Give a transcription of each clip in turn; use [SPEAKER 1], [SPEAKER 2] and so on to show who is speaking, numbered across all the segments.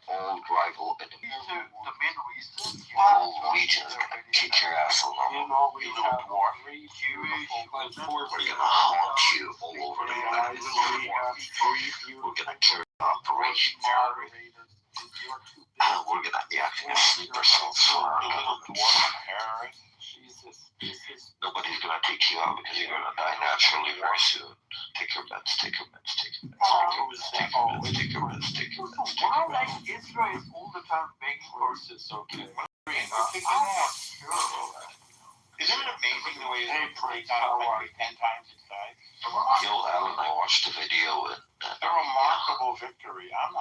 [SPEAKER 1] old rival enemy. The main reason the whole region is gonna kick your ass along. You little dwarf. We're gonna haunt you all over the planet. We're gonna carry an operation. We're gonna be acting as sleeper cells for our government. Nobody's gonna take you out because you're gonna die naturally very soon. Take your meds, take your meds, take your meds, take your meds, take your meds, take your meds, take your meds. Why like Israel is all the time begging for this, okay? Isn't it amazing the way they break down like 10 times its size? Yo, Alan, I watched the video and a remarkable victory. I'm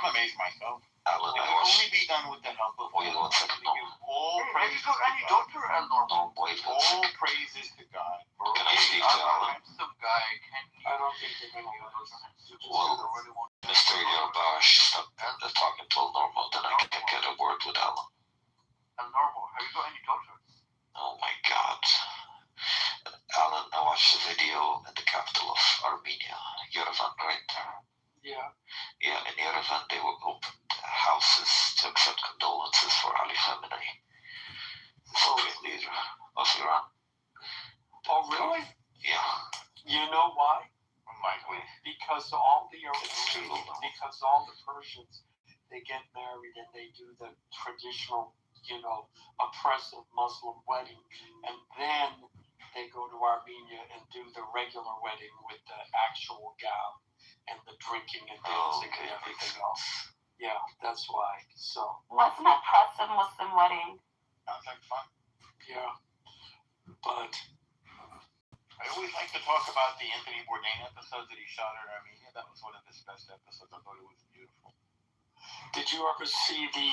[SPEAKER 1] amazed myself. Alan, it will only be done with the help of God. Wait 1 second. All praises to God. No, wait 1 second. All praises to God. Can I speak to Alan? I don't think they can use those. Well, Mr. Yarbash, stop talking to normal, then I can get a word with Alan. Normal? Have you got any daughters? Oh my God. Alan, I watched the video in the capital of Armenia, Yerevan, right? Yeah. Yeah, in Yerevan, they were opened houses to accept condolences for Ali Khamenei, the Supreme leader of Iran. Oh, really? Yeah. You know why? Because all the Persians, they get married and they do the traditional, oppressive Muslim wedding, and then they go to Armenia and do the regular wedding with the actual gown and the drinking and dancing and everything else. Yeah, that's why. So.
[SPEAKER 2] What's an oppressive Muslim wedding?
[SPEAKER 1] Sounds like fun. Yeah, but I always like to talk about the Anthony Bourdain episodes that he shot in Armenia. That was one of his best episodes. I thought it was beautiful. Did you ever see the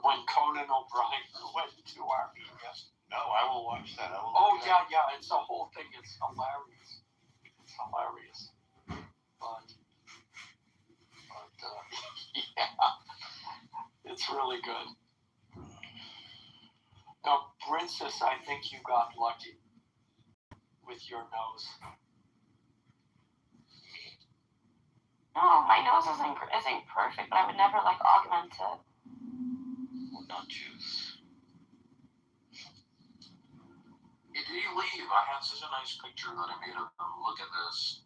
[SPEAKER 1] when Conan O'Brien went to Armenia? No, I will watch that. Yeah, it's a whole thing. It's hilarious. But yeah, it's really good. Now, Princess, I think you got lucky with your nose.
[SPEAKER 2] No, my nose isn't perfect, but I would never augment it.
[SPEAKER 1] Well, not Jews. Did he leave? I had such a nice picture that I made of him. Look at this.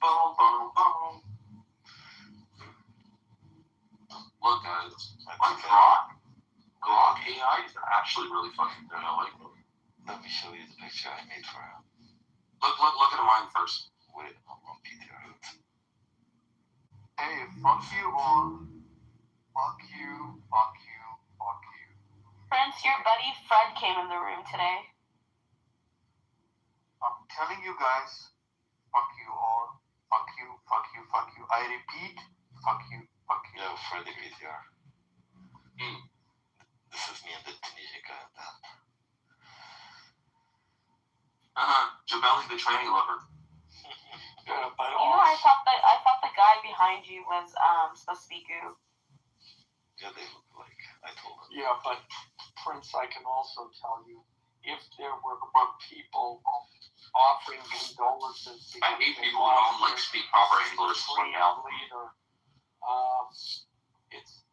[SPEAKER 1] Boom, boom, boom. Look, guys. Grok AI is actually really fucking good. I like them. Let me show you the picture I made for him. Look at mine first. Wait, I'm on PTR. Hey, fuck you all. Fuck you.
[SPEAKER 2] Prince, your buddy Fred came in the room today.
[SPEAKER 1] I'm telling you guys, fuck you all. Fuck you. I repeat, fuck you. No, Freddy VTR. This is me and the Tunisian guy. Jabali the training lover. Yeah, but
[SPEAKER 2] I thought the guy behind you was supposed to be Goo.
[SPEAKER 1] Yeah, they look like. I told him. Yeah, but Prince, I can also tell you, if there were people offering condolences, I hate people who don't speak proper English right now. Leader,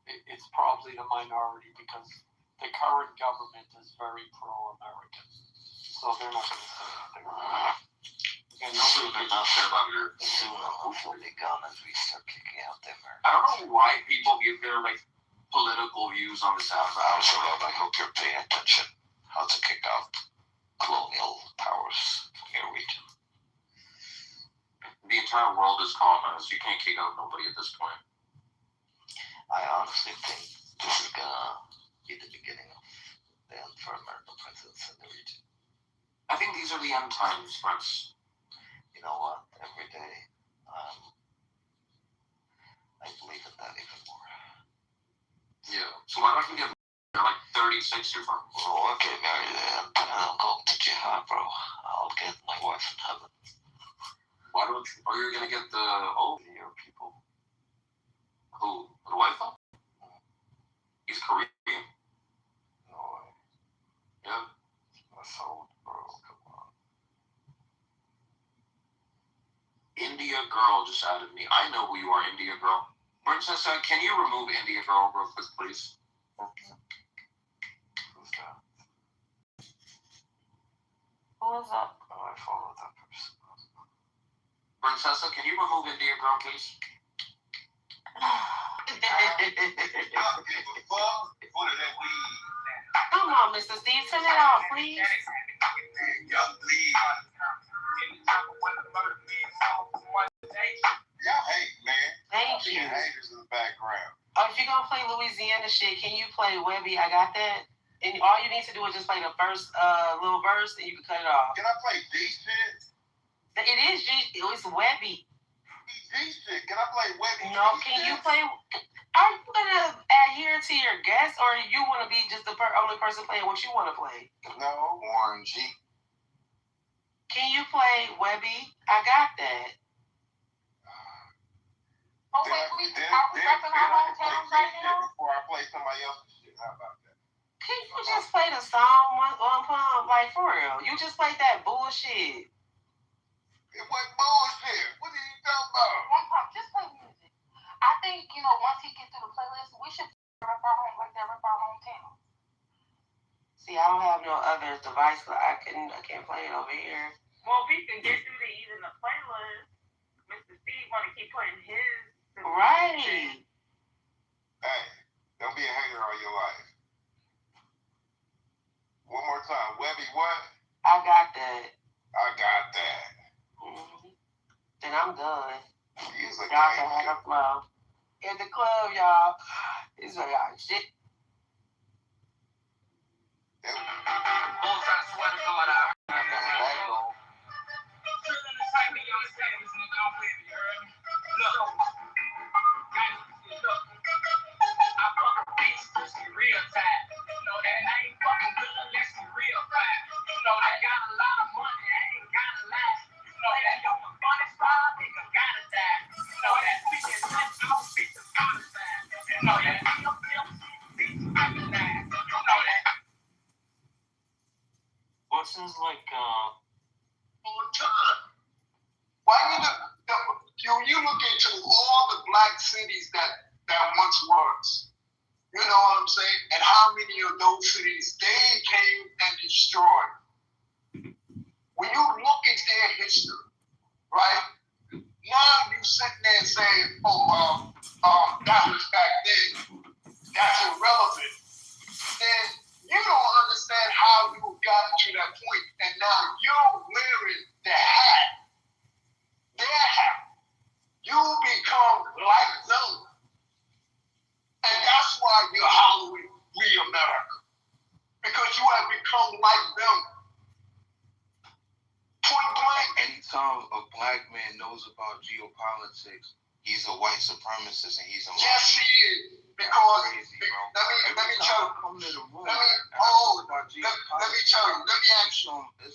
[SPEAKER 1] it's probably the minority because the current government is very pro-American, so they're not going to say anything. And they're not sure about your soon. Hopefully, they gone as we start kicking out them. I don't know why people give their political views on this app. I hope you're paying attention. How to kick out colonial powers from your region. The entire world is colonized. You can't kick out nobody at this point. I honestly think this is gonna be the beginning of the end for American presidents in the region. I think these are the end times, friends. You know what? Every day, I believe in that even more. Yeah. So why don't you get 36 years old? Oh, okay, married and I'm going to jihad, bro. I'll get my wife in heaven. Why don't you? Are you gonna get the your people? Who? The wife? He's Korean. No way. Yeah. That's old, bro. Come on. India girl just added me. I know who you are, India girl. Princess, can you remove India Girl real quick, please? Who's that?
[SPEAKER 2] Who is that?
[SPEAKER 1] Oh, I followed that person. Princess, can you remove India Girl, please?
[SPEAKER 2] Come on, Mr. Steve, turn it off, please.
[SPEAKER 1] Y'all hate, man.
[SPEAKER 2] Thank you.
[SPEAKER 1] Haters in the background.
[SPEAKER 2] Oh, if you're gonna play Louisiana shit, can you play Webby? I Got That. And all you need to do is just play the first little verse, and you can cut it off.
[SPEAKER 1] Can I play D shit?
[SPEAKER 2] It is G. It's Webby.
[SPEAKER 1] D shit. Can I play Webby?
[SPEAKER 2] No, can you play? Are you gonna adhere to your guest, or you want to be just the only person playing what you want to play?
[SPEAKER 1] No, Warren G.
[SPEAKER 2] Can you play Webby? I Got That.
[SPEAKER 1] Okay, are we repping our hometowns right now? Before I play somebody else's shit, how about that?
[SPEAKER 2] Can you just play the song one pump? Like, for real. You just played that bullshit.
[SPEAKER 1] It wasn't bullshit. What are you talking about?
[SPEAKER 3] One pump, just play music. I think, once he gets through the playlist, we should rep our home like that, rep our hometown.
[SPEAKER 2] See, I don't have no other device, but I can't play it over here.
[SPEAKER 4] Well, we can get through even the playlist. Mr. Steve want to keep putting his.
[SPEAKER 2] Right.
[SPEAKER 1] Hey, don't be a hater all your life. One more time. Webby, what?
[SPEAKER 2] I Got That.
[SPEAKER 1] I got that.
[SPEAKER 2] Mm-hmm. Then I'm done.
[SPEAKER 1] He's a
[SPEAKER 2] Y'all can have a flow. In the club, y'all. It's like, shit.
[SPEAKER 1] Bullseye sweater going out.
[SPEAKER 5] What seems like
[SPEAKER 1] On time. Why you look into all the black cities that once was? You know what I'm saying? And how many of those cities they came and destroyed? When you look at their history, right? Now you sitting there saying, that was back then. That's irrelevant. Then you don't understand how you got to that point, and now you're wearing the hat, their hat. You become like them, and that's why you're hollering "We America," because you have become like them. Point blank.
[SPEAKER 6] Anytime a black man knows about geopolitics, he's a white supremacist and he's a
[SPEAKER 1] Yes, he is. Because
[SPEAKER 6] crazy, bro.
[SPEAKER 1] let me tell you.
[SPEAKER 6] Come to the room.
[SPEAKER 1] Let me tell you. Let me ask you. Let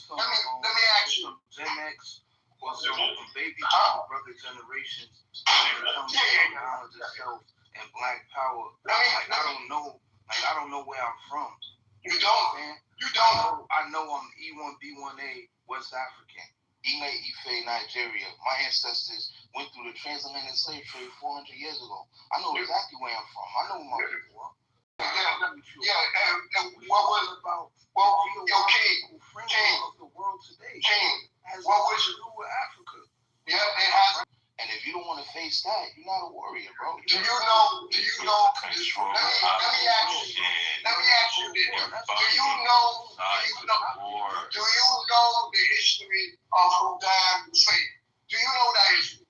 [SPEAKER 1] me ask you.
[SPEAKER 6] Gen X or some baby brother generations come to knowledge itself and black power. I don't know where I'm from.
[SPEAKER 1] You don't. You don't.
[SPEAKER 6] I know I'm E1B1A West African. Ime Ife, Nigeria. My ancestors went through the transatlantic slave trade 400 years ago. I know exactly where I'm from. I know who my people are.
[SPEAKER 1] And what was about? Well, your king
[SPEAKER 6] of the world today.
[SPEAKER 1] King.
[SPEAKER 6] Has
[SPEAKER 1] What was
[SPEAKER 6] to do with Africa?
[SPEAKER 1] Yeah, it has.
[SPEAKER 6] And if you don't want to face that, you're not a warrior, bro.
[SPEAKER 1] Do you know? Let me ask you. Let me ask you this. Do you know the history of Saddam Hussein? Do you know that history?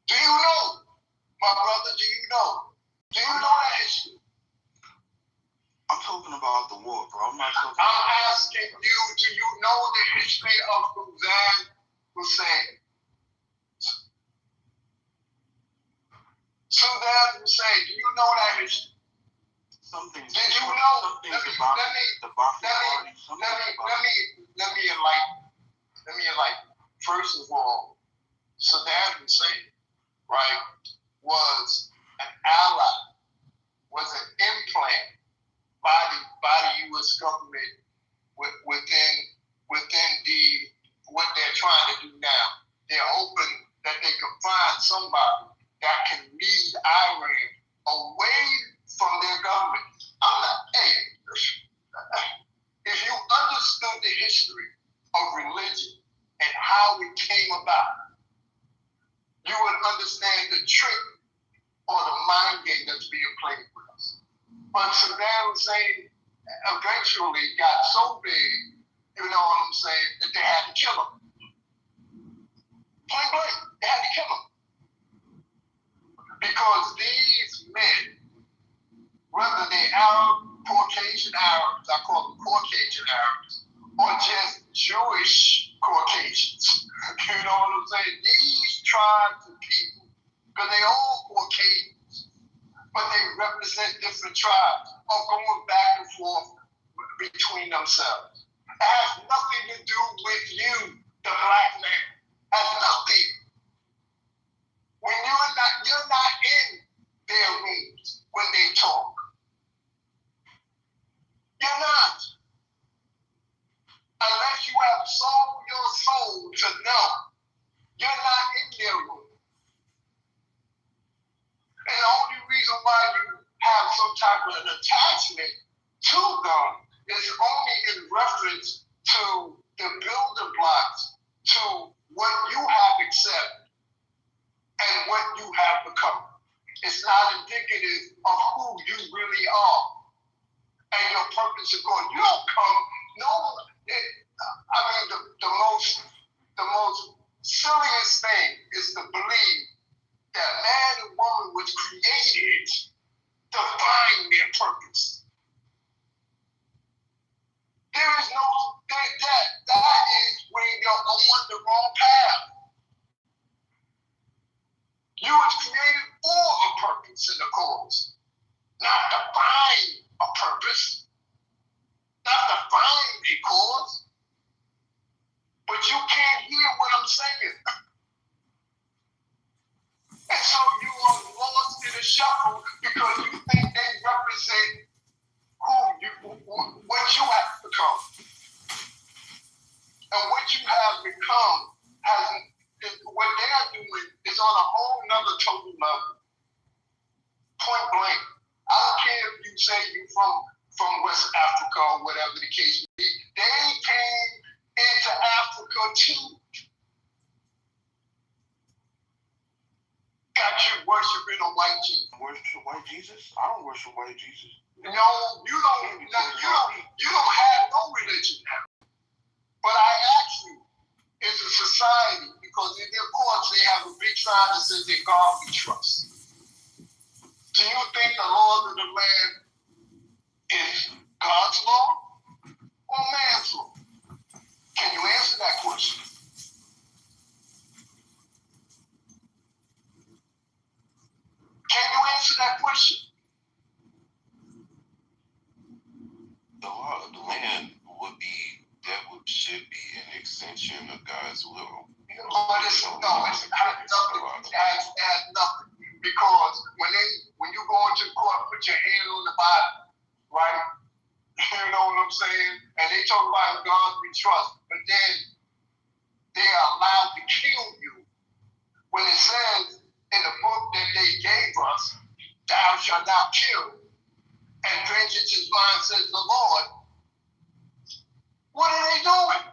[SPEAKER 1] Do you know, my brother? Do you know? Do you know that history?
[SPEAKER 6] I'm talking about the war, bro. I'm
[SPEAKER 1] asking you, do you know the history of Saddam Hussein? Saddam Hussein, do you know that history? Did you know? Let me enlighten. First of all, Saddam Hussein, right, was an ally, was an implant by the U.S. government within the what they're trying to do now. They're
[SPEAKER 6] that they could find somebody that can lead Iran away from their government. I'm not, hey, if you understood the history of religion and how it came about, you would understand the trick or the mind game that's being played with us. But Saddam Hussein eventually got so big, you know what I'm saying, that they had to kill him. Point blank, they had to kill him. Because these men, whether they're Arab, Caucasian Arabs, I call them Caucasian Arabs, or just Jewish Caucasians, you know what I'm saying? These tribes of people, because they all Caucasians, but they represent different tribes, are going back and forth between themselves. It has nothing to do with you, the black man. It has nothing. When you're not in their rooms when they talk. You're not. Unless you have sold your soul to them, you're not in their room. And the only reason why you have some type of an attachment to them is only in reference to the building blocks to what you have accepted and what you have become. It's not indicative of who you really are and your purpose of going. You don't come, the most silliest thing is to believe that man and woman was created to find their purpose. There is no, that is where you're on the wrong path. You was created for a purpose and a cause, not to find a purpose, not to find a cause. But you can't hear what I'm saying. And so you are lost in a shuffle because you think they represent what you have become. And what you have become what they are doing is on a whole nother total level. Point blank. I don't care if you say you're from West Africa or whatever the case may be. They came into Africa too. Got you worshiping a white Jesus.
[SPEAKER 1] Worship white Jesus? I don't worship white Jesus.
[SPEAKER 6] No, you don't have no religion now. But I ask you, is a society, because in their courts they have a big sign that says in God we trust. Do you think the laws of the land is God's law or man's law? Can you answer that question? Can you answer that question?
[SPEAKER 1] The law of the land should be an extension of God's will.
[SPEAKER 6] But it has nothing. Because when you go into court, put your hand on the Bible, right? You know what I'm saying? And they talk about God we trust, but then they are allowed to kill you. When it says in the book that they gave us, thou shalt not kill, and vengeance is mine, says the Lord. What are they doing?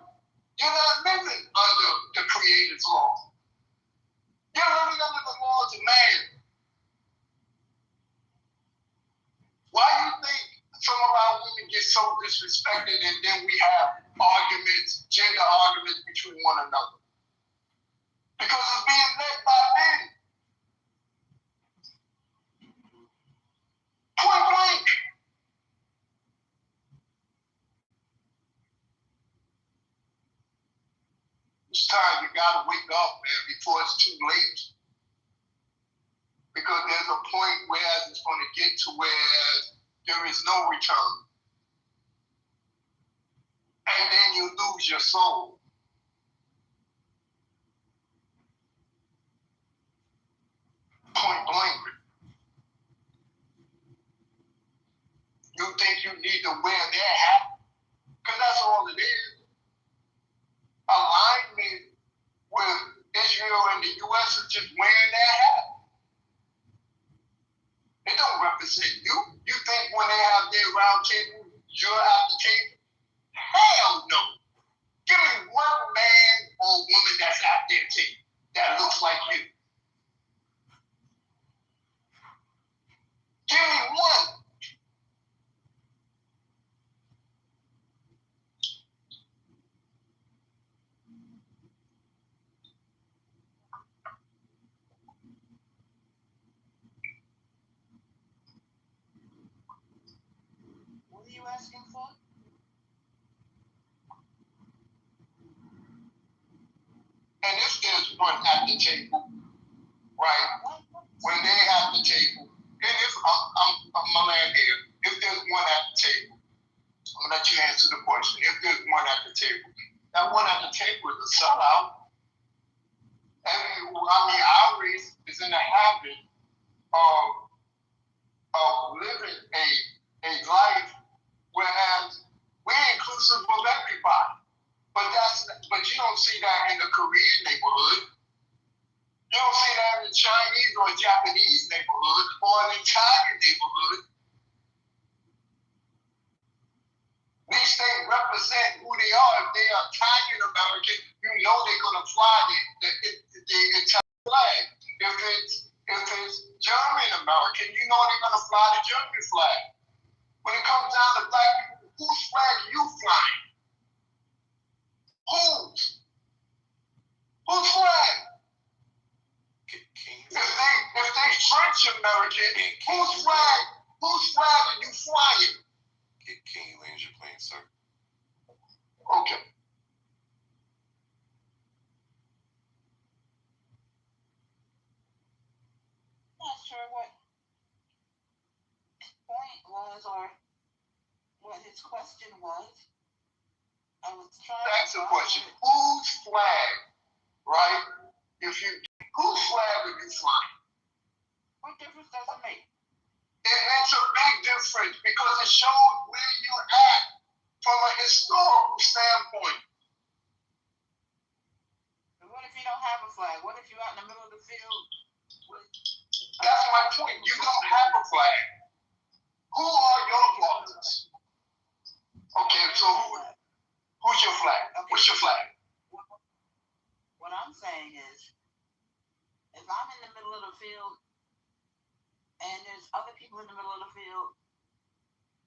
[SPEAKER 6] You're not living under the Creator's law. You're living under the laws of man. Why do you think some of our women get so disrespected and then we have arguments, gender arguments between one another? Because it's being led by men. Point blank. It's time you gotta wake up, man, before it's too late. Because there's a point where it's going to get to where there is no return. And then you lose your soul. Point blank. You think you need to wear their hat? Because that's all it is. Alignment with Israel and the U.S.
[SPEAKER 1] round table, you're at the table? Hell no. Give me one man or woman that's at their table that looks like you. Give me one.
[SPEAKER 2] What are you asking for?
[SPEAKER 1] And if there's one at the table, right? When they at the table, and if I'm gonna land here, if there's one at the table, I'm gonna let you answer the question. If there's one at the table, that one at the table is a sellout. And our race is in the habit of living a life, whereas we're inclusive of everybody. But you don't see that in the Korean neighborhood. You don't see that in the Chinese or Japanese neighborhood or an Italian neighborhood. These things represent who they are. If they are Italian American, you know they're going to fly the Italian flag. If it's German American, you know they're going to fly the German flag. When it comes down to black people, whose flag are you flying? Whose flag? If they French American, whose flag are you flying?
[SPEAKER 7] Can you land your plane, sir?
[SPEAKER 1] Okay.
[SPEAKER 2] Not sure what his point was or what his question was. I was trying
[SPEAKER 1] That's the question. Whose flag, right? Whose flag are you flying?
[SPEAKER 2] What difference does it make?
[SPEAKER 1] It makes a big difference because it shows where you're at from a historical standpoint.
[SPEAKER 2] And what if you don't have a flag? What if you're out in the middle of the field?
[SPEAKER 1] That's my point. You don't have a flag. Who are your partners? Okay, so who's your flag?
[SPEAKER 2] Okay.
[SPEAKER 1] What's your flag?
[SPEAKER 2] What I'm saying is, if I'm in the middle of the field and there's other people in the middle of the field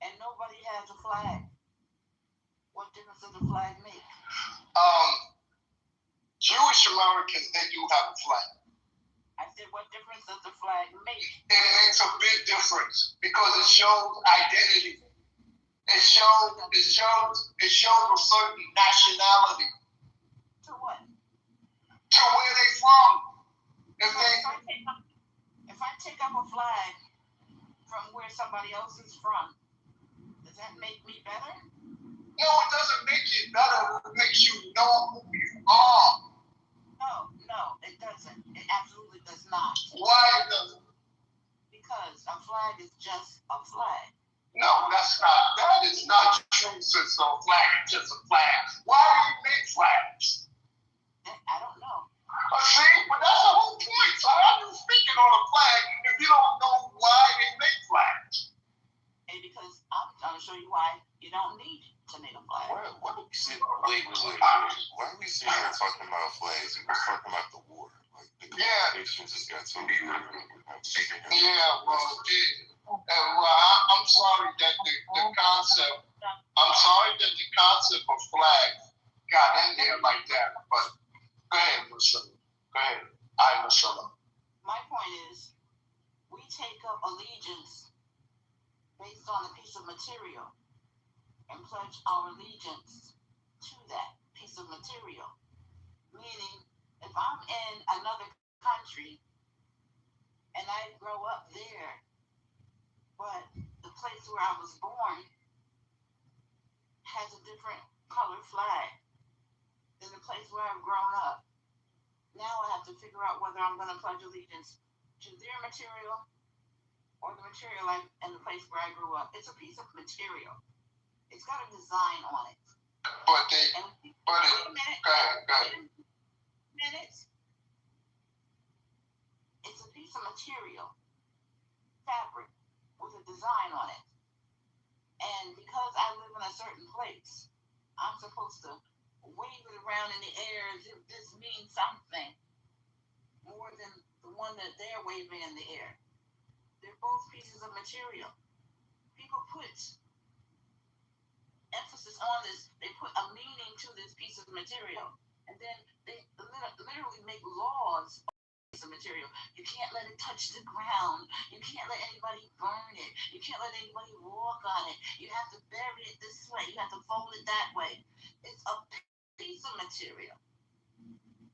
[SPEAKER 2] and nobody has a flag, what difference does the flag make?
[SPEAKER 1] Jewish Americans, they do have a flag.
[SPEAKER 2] I said, what difference does the flag make?
[SPEAKER 1] It makes a big difference because it shows identity. It shows a certain nationality.
[SPEAKER 2] To what?
[SPEAKER 1] To where they from. If
[SPEAKER 2] I take up a flag from where somebody else is from, does that make me better?
[SPEAKER 1] No, it doesn't make you better. It makes you know who you are.
[SPEAKER 2] No, it doesn't. It absolutely does not.
[SPEAKER 1] Why it doesn't?
[SPEAKER 2] Because a flag is just a flag.
[SPEAKER 1] No, that is not true, sister. A flag is just a flag. Why do you make flags?
[SPEAKER 2] I don't know.
[SPEAKER 1] See, but that's the whole point. So how are you speaking on a flag if you don't know why they make flags?
[SPEAKER 2] And because I'm trying to show you why you don't need to make a flag.
[SPEAKER 7] Wait. Why are we sitting here talking about flags? We were talking about the war. Like, the conversation just got so weird.
[SPEAKER 1] I'm sorry that the concept of flags got in there like that. But go ahead, Marcella. Go ahead. Marcella.
[SPEAKER 2] My point is, we take up allegiance based on a piece of material and pledge our allegiance to that piece of material. Meaning, if I'm in another country and I grow up there, but the place where I was born has a different colored flag than the place where I've grown up. Now I have to figure out whether I'm going to pledge allegiance to their material or the material in the place where I grew up. It's a piece of material. It's got a design on it. Go ahead. Minutes. It's a piece of material, fabric, with a design on it. And because I live in a certain place, I'm supposed to wave it around in the air as if this means something more than the one that they're waving in the air. They're both pieces of material. People put emphasis on this. They put a meaning to this piece of material. And then they literally make laws on this piece of material. You can't let it touch the ground. You can't let anybody burn it. You can't let anybody walk on it. You have to bury it this way. You have to fold it that way. It's a piece of material.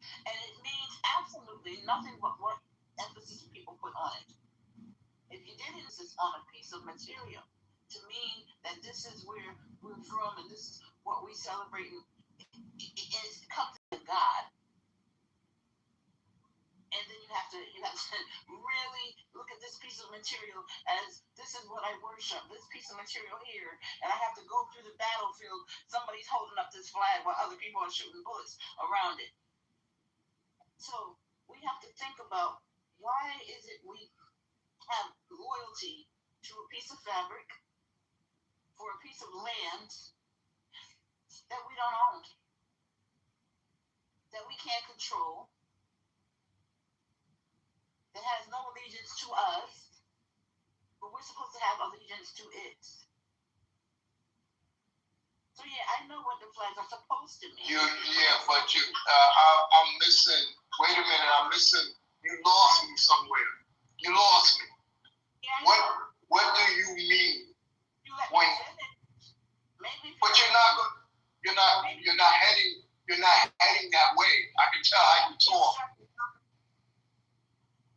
[SPEAKER 2] And it means absolutely nothing but what emphasis people put on it. If you did insist on a piece of material to mean that this is where we're from and this is what we celebrate, it comes to God. And then you have to really look at this piece of material as this is what I worship, this piece of material here, and I have to go through the battlefield. Somebody's holding up this flag while other people are shooting bullets around it. So we have to think about, why is it we have loyalty to a piece of fabric for a piece of land that we don't own, that we can't control, that has no allegiance to us, but we're supposed to have allegiance to it. So yeah, I know what the flags are supposed to mean.
[SPEAKER 6] I'm missing. Wait a minute, I'm missing. You lost me somewhere. You lost me.
[SPEAKER 2] Yeah,
[SPEAKER 6] What do you mean?
[SPEAKER 2] You let
[SPEAKER 6] When,
[SPEAKER 2] me finish. Maybe.
[SPEAKER 6] But you're not heading that way. I can tell how you talk.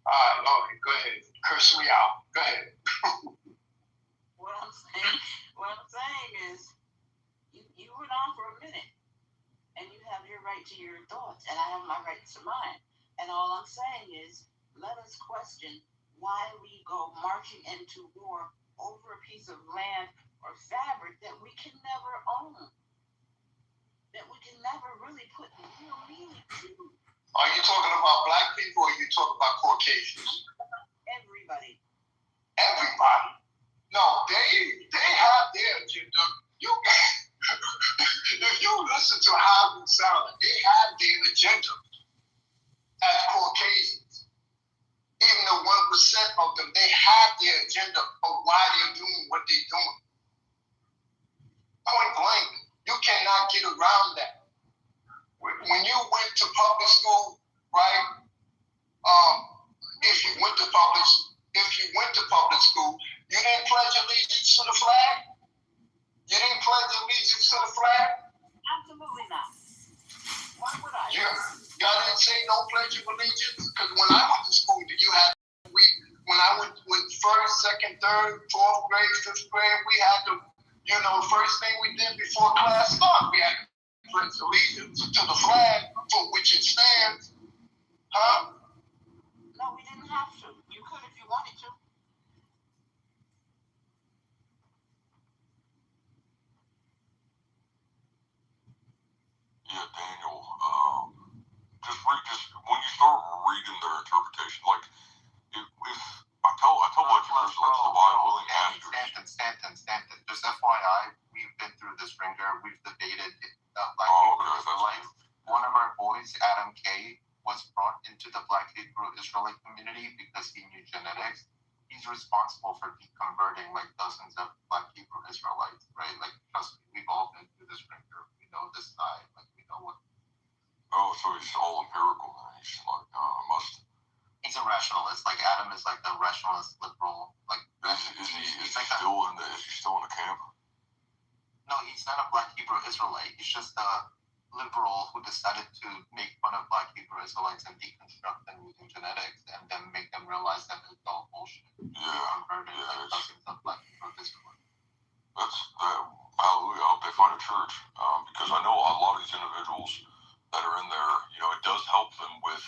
[SPEAKER 6] All right, okay, go ahead. Curse me out. Go ahead.
[SPEAKER 2] What I'm saying is, you went on for a minute, and you have your right to your thoughts, and I have my right to mine. And all I'm saying is, let us question why we go marching into war over a piece of land or fabric that we can never own, that we can never really put real meaning to.
[SPEAKER 6] Are you talking about black people or are you talking about Caucasians?
[SPEAKER 2] Everybody.
[SPEAKER 6] Everybody? No, they have their agenda. If you listen to how we sound, they have their agenda as Caucasians. Even the 1% of them, they have their agenda of why they're doing what they're doing. Point blank, you cannot get around that. When you went to public school, right? If you went to public school, you didn't pledge allegiance to the flag. You didn't pledge allegiance to the flag.
[SPEAKER 2] Absolutely not. Why would I?
[SPEAKER 6] Y'all didn't say no pledge of allegiance, because when I went to school, when I went first, second, third, fourth grade, fifth grade, we had to, the first thing we did before class started, we had to pledge allegiance to the flag for which it stands. Huh?
[SPEAKER 2] No, we didn't have to. You could if you wanted to.
[SPEAKER 8] Yeah, Daniel. Just when you start reading their interpretation, like if I tell like yours, like the Bible and pastors.
[SPEAKER 1] Stanton. Just FYI, we've been through this ringer. We've debated Black Hebrew Israelites. One of our boys, Adam K, was brought into the Black Hebrew Israelite community because he knew genetics. He's responsible for deconverting like dozens of Black Hebrew Israelites, right? Like, trust me, we've all been through this ringer. We know this side. Like, we know what.
[SPEAKER 8] Oh, so he's all empirical. He's like must.
[SPEAKER 1] He's a rationalist. Like Adam is like the rationalist liberal. Like
[SPEAKER 8] is he still in the camp?
[SPEAKER 1] No, he's not a Black Hebrew Israelite. He's just a liberal who decided to make fun of Black Hebrew Israelites and deconstruct them using genetics, and then make them realize that it's all bullshit. Dozens of Black Hebrew Israelites.
[SPEAKER 8] Hallelujah. I hope they find a church, because I know a lot of these individuals that are in there. It does help them with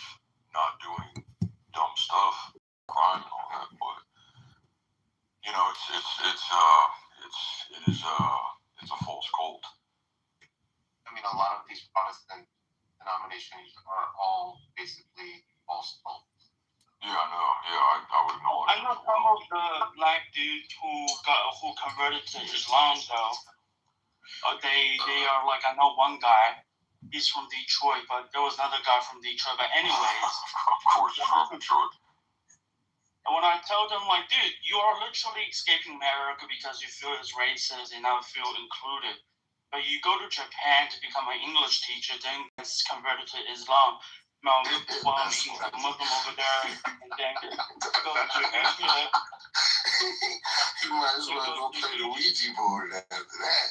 [SPEAKER 8] not doing dumb stuff, crime and all that, but it's a false cult.
[SPEAKER 1] I mean, a lot of these Protestant denominations are all basically false cults.
[SPEAKER 8] Yeah, I know. Yeah, I would acknowledge.
[SPEAKER 5] I know some of the black dudes who got who converted to Islam though. They are like, I know one guy. He's from Detroit, but there was another guy from Detroit. But anyways,
[SPEAKER 8] Of course, it's from Detroit.
[SPEAKER 5] and when I tell them, like, dude, you are literally escaping America because you feel it's racist and not feel included. But you go to Japan to become an English teacher, then gets converted to Islam. Now, while meeting a Muslim over there, and then go to India.
[SPEAKER 7] You might as well go play the Ouija board after that.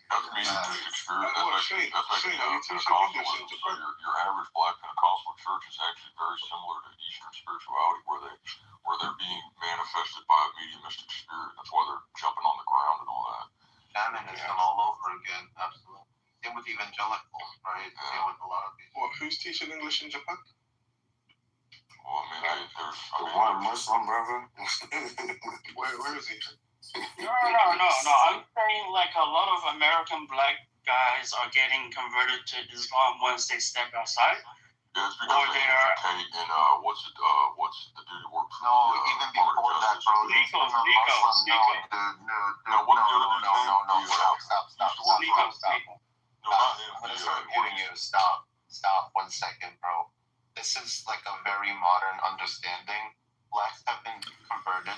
[SPEAKER 8] That's me just experience. That's actually
[SPEAKER 7] you teach
[SPEAKER 8] Pentecostalism.
[SPEAKER 7] English in
[SPEAKER 8] So your average Black Pentecostal church is actually very similar to Eastern spirituality, where they're being manifested by a mediumistic spirit. That's why they're jumping on the ground and all that.
[SPEAKER 1] Shamanism all over again, absolutely. Same with evangelicals, right? Same with a lot of people.
[SPEAKER 7] Well, who's teaching English in Japan?
[SPEAKER 8] Well, I mean,
[SPEAKER 7] The one Muslim brother. Where is he?
[SPEAKER 5] No. I'm saying like a lot of American Black guys are getting converted to Islam once they step outside.
[SPEAKER 8] yeah, it's because they educate in what's the dude who works for
[SPEAKER 1] No,
[SPEAKER 8] the
[SPEAKER 1] even
[SPEAKER 8] Department
[SPEAKER 1] before
[SPEAKER 8] of
[SPEAKER 1] that,
[SPEAKER 8] Justice?
[SPEAKER 1] bro. These
[SPEAKER 5] Nico.
[SPEAKER 1] are Muslim. No. Stop.
[SPEAKER 8] No, not him.
[SPEAKER 1] I'm gonna start hitting you. Stop 1 second, bro. This is like a very modern understanding. Blacks have been converted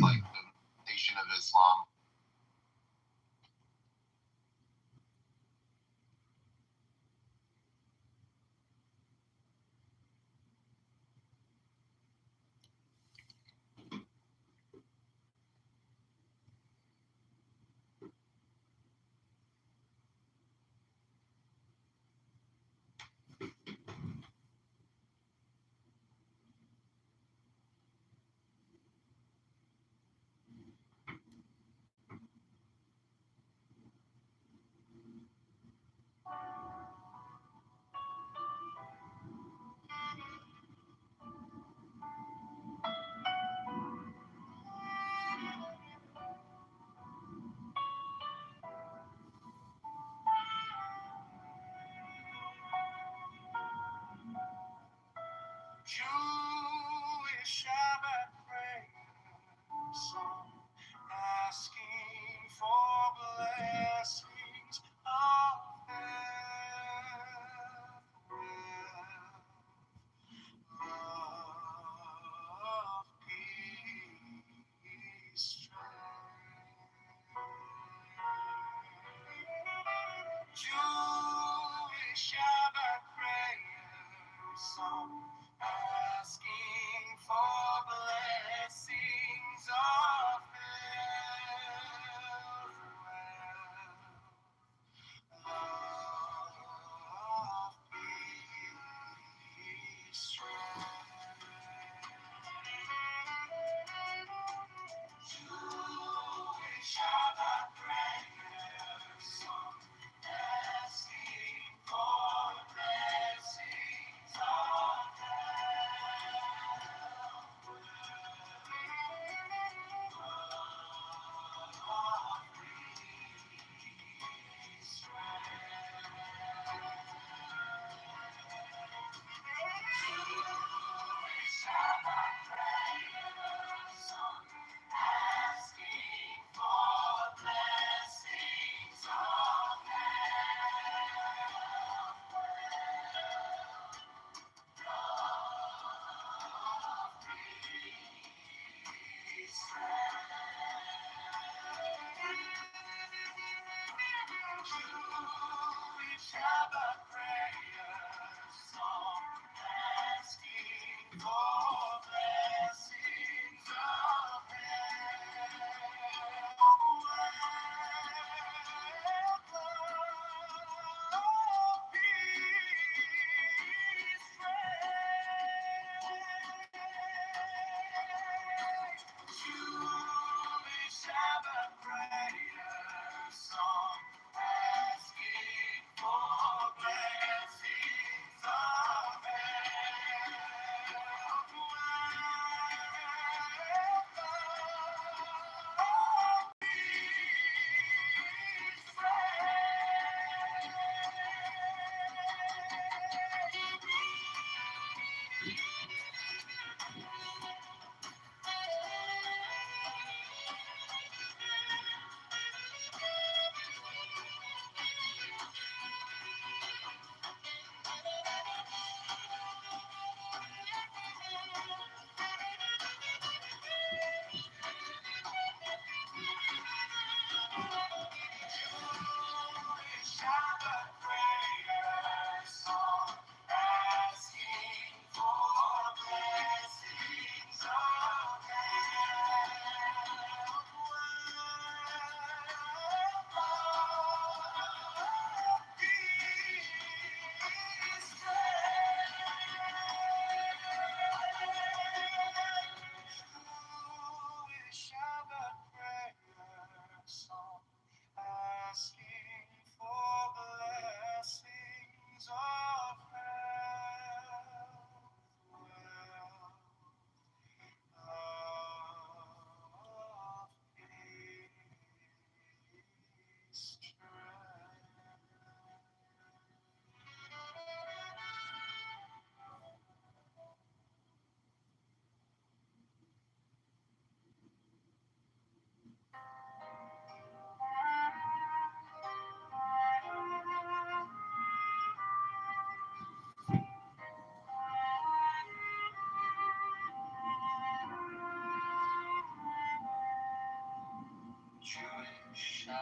[SPEAKER 1] like the Nation of Islam.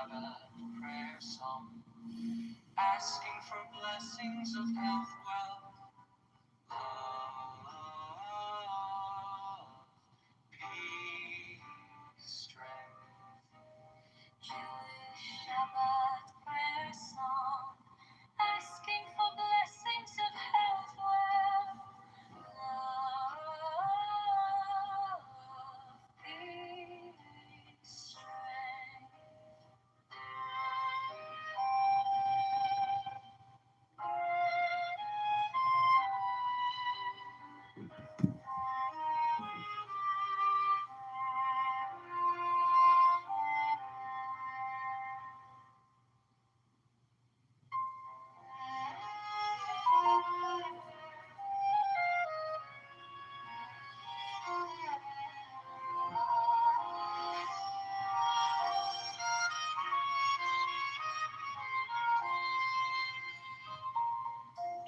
[SPEAKER 9] Shabbat prayer song, asking for blessings of health, wealth, love, peace, strength. Jewish Shabbat prayer song, asking for blessings of health, wealth, love, peace, strength.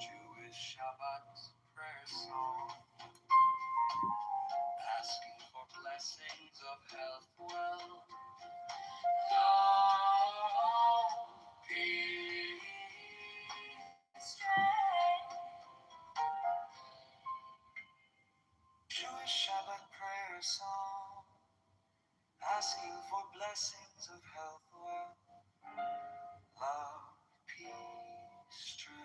[SPEAKER 9] Jewish Shabbat prayer song, asking for blessings of health, wealth, love, peace, strength. Jewish Shabbat prayer song, asking for blessings of health, wealth, love, peace, strength.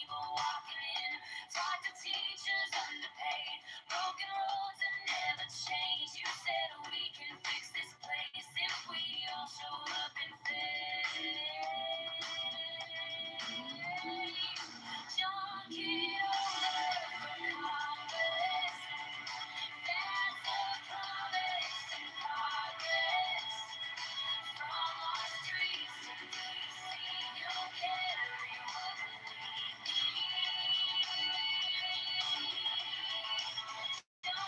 [SPEAKER 9] people walking in. Talk to teachers underpaid. Broken roads that never change. You said we can fix this place if we all show up and faith. John Kitover for Congress. That's a promise and progress. From our streets to DC, you'll carry what we need. John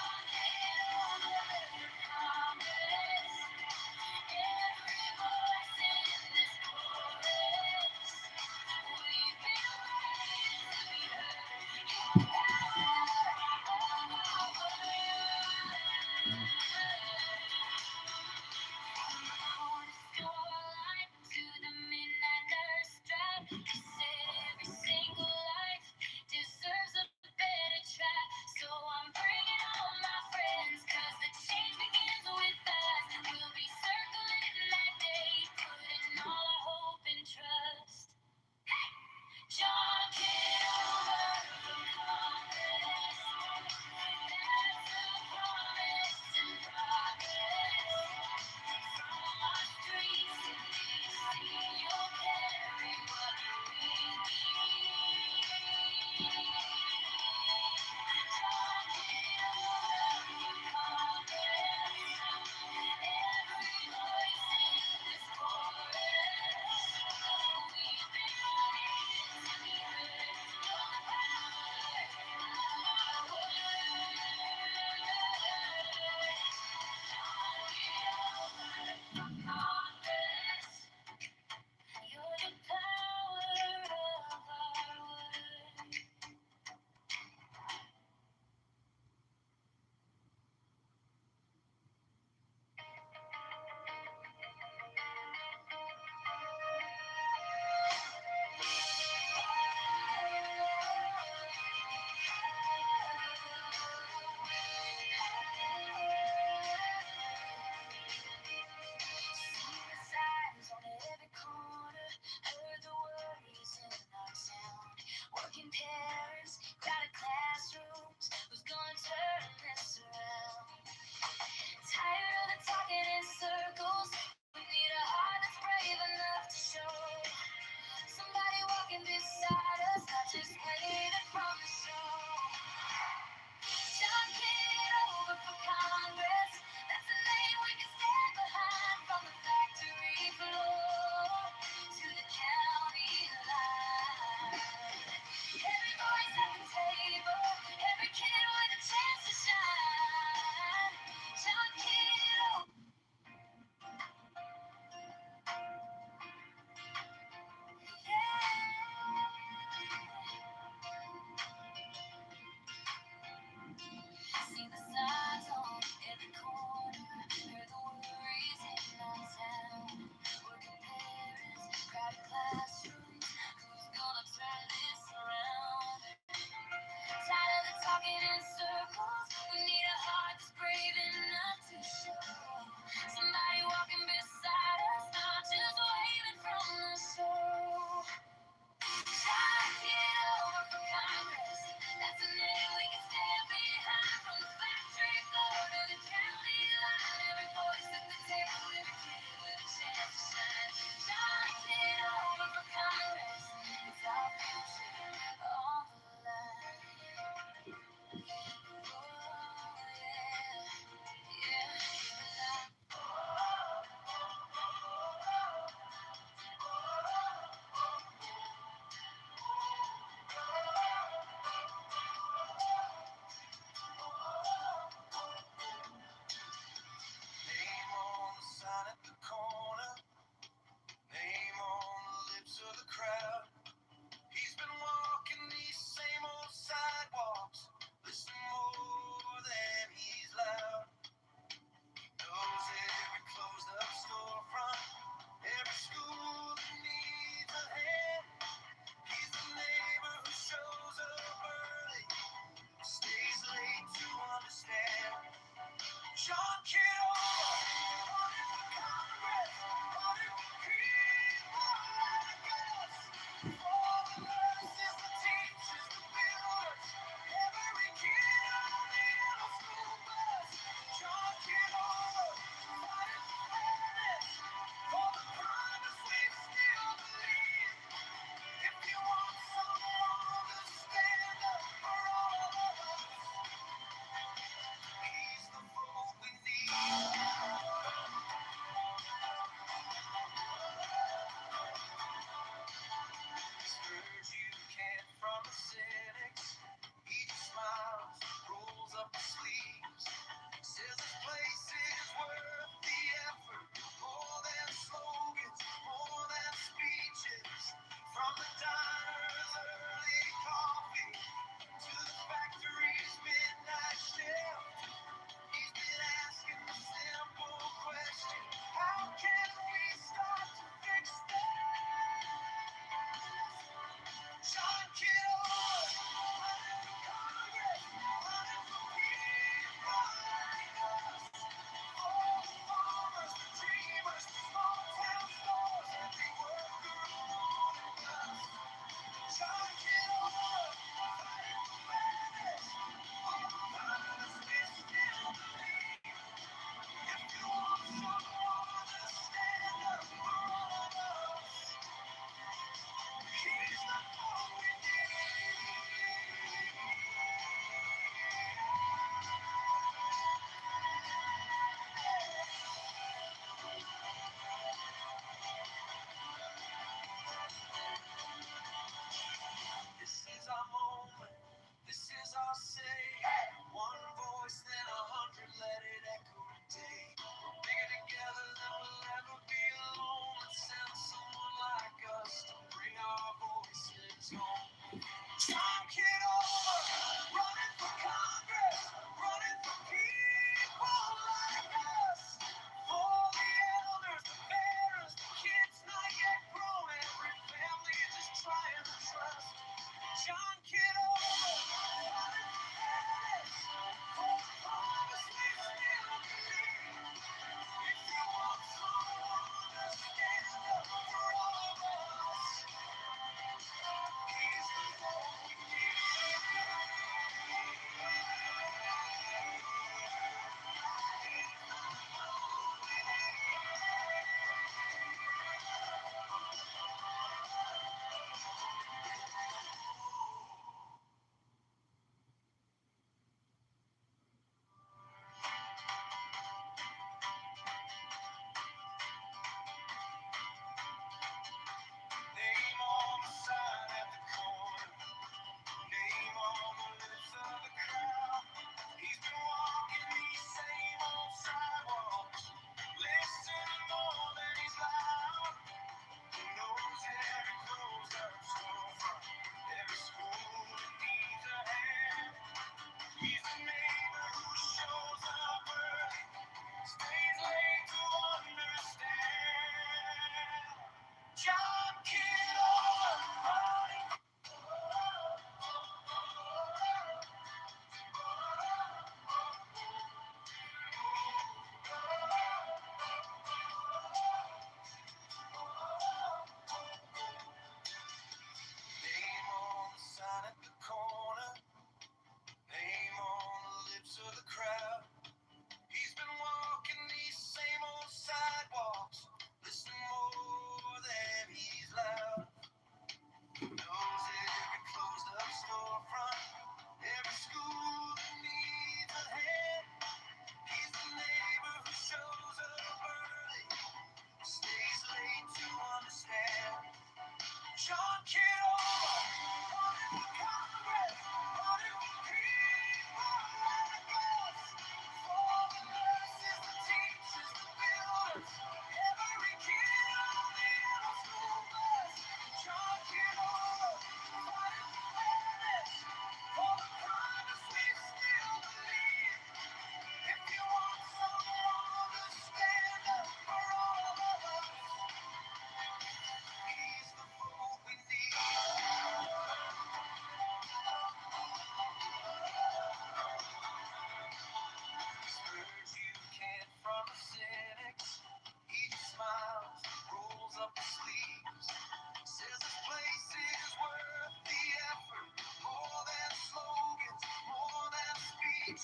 [SPEAKER 9] John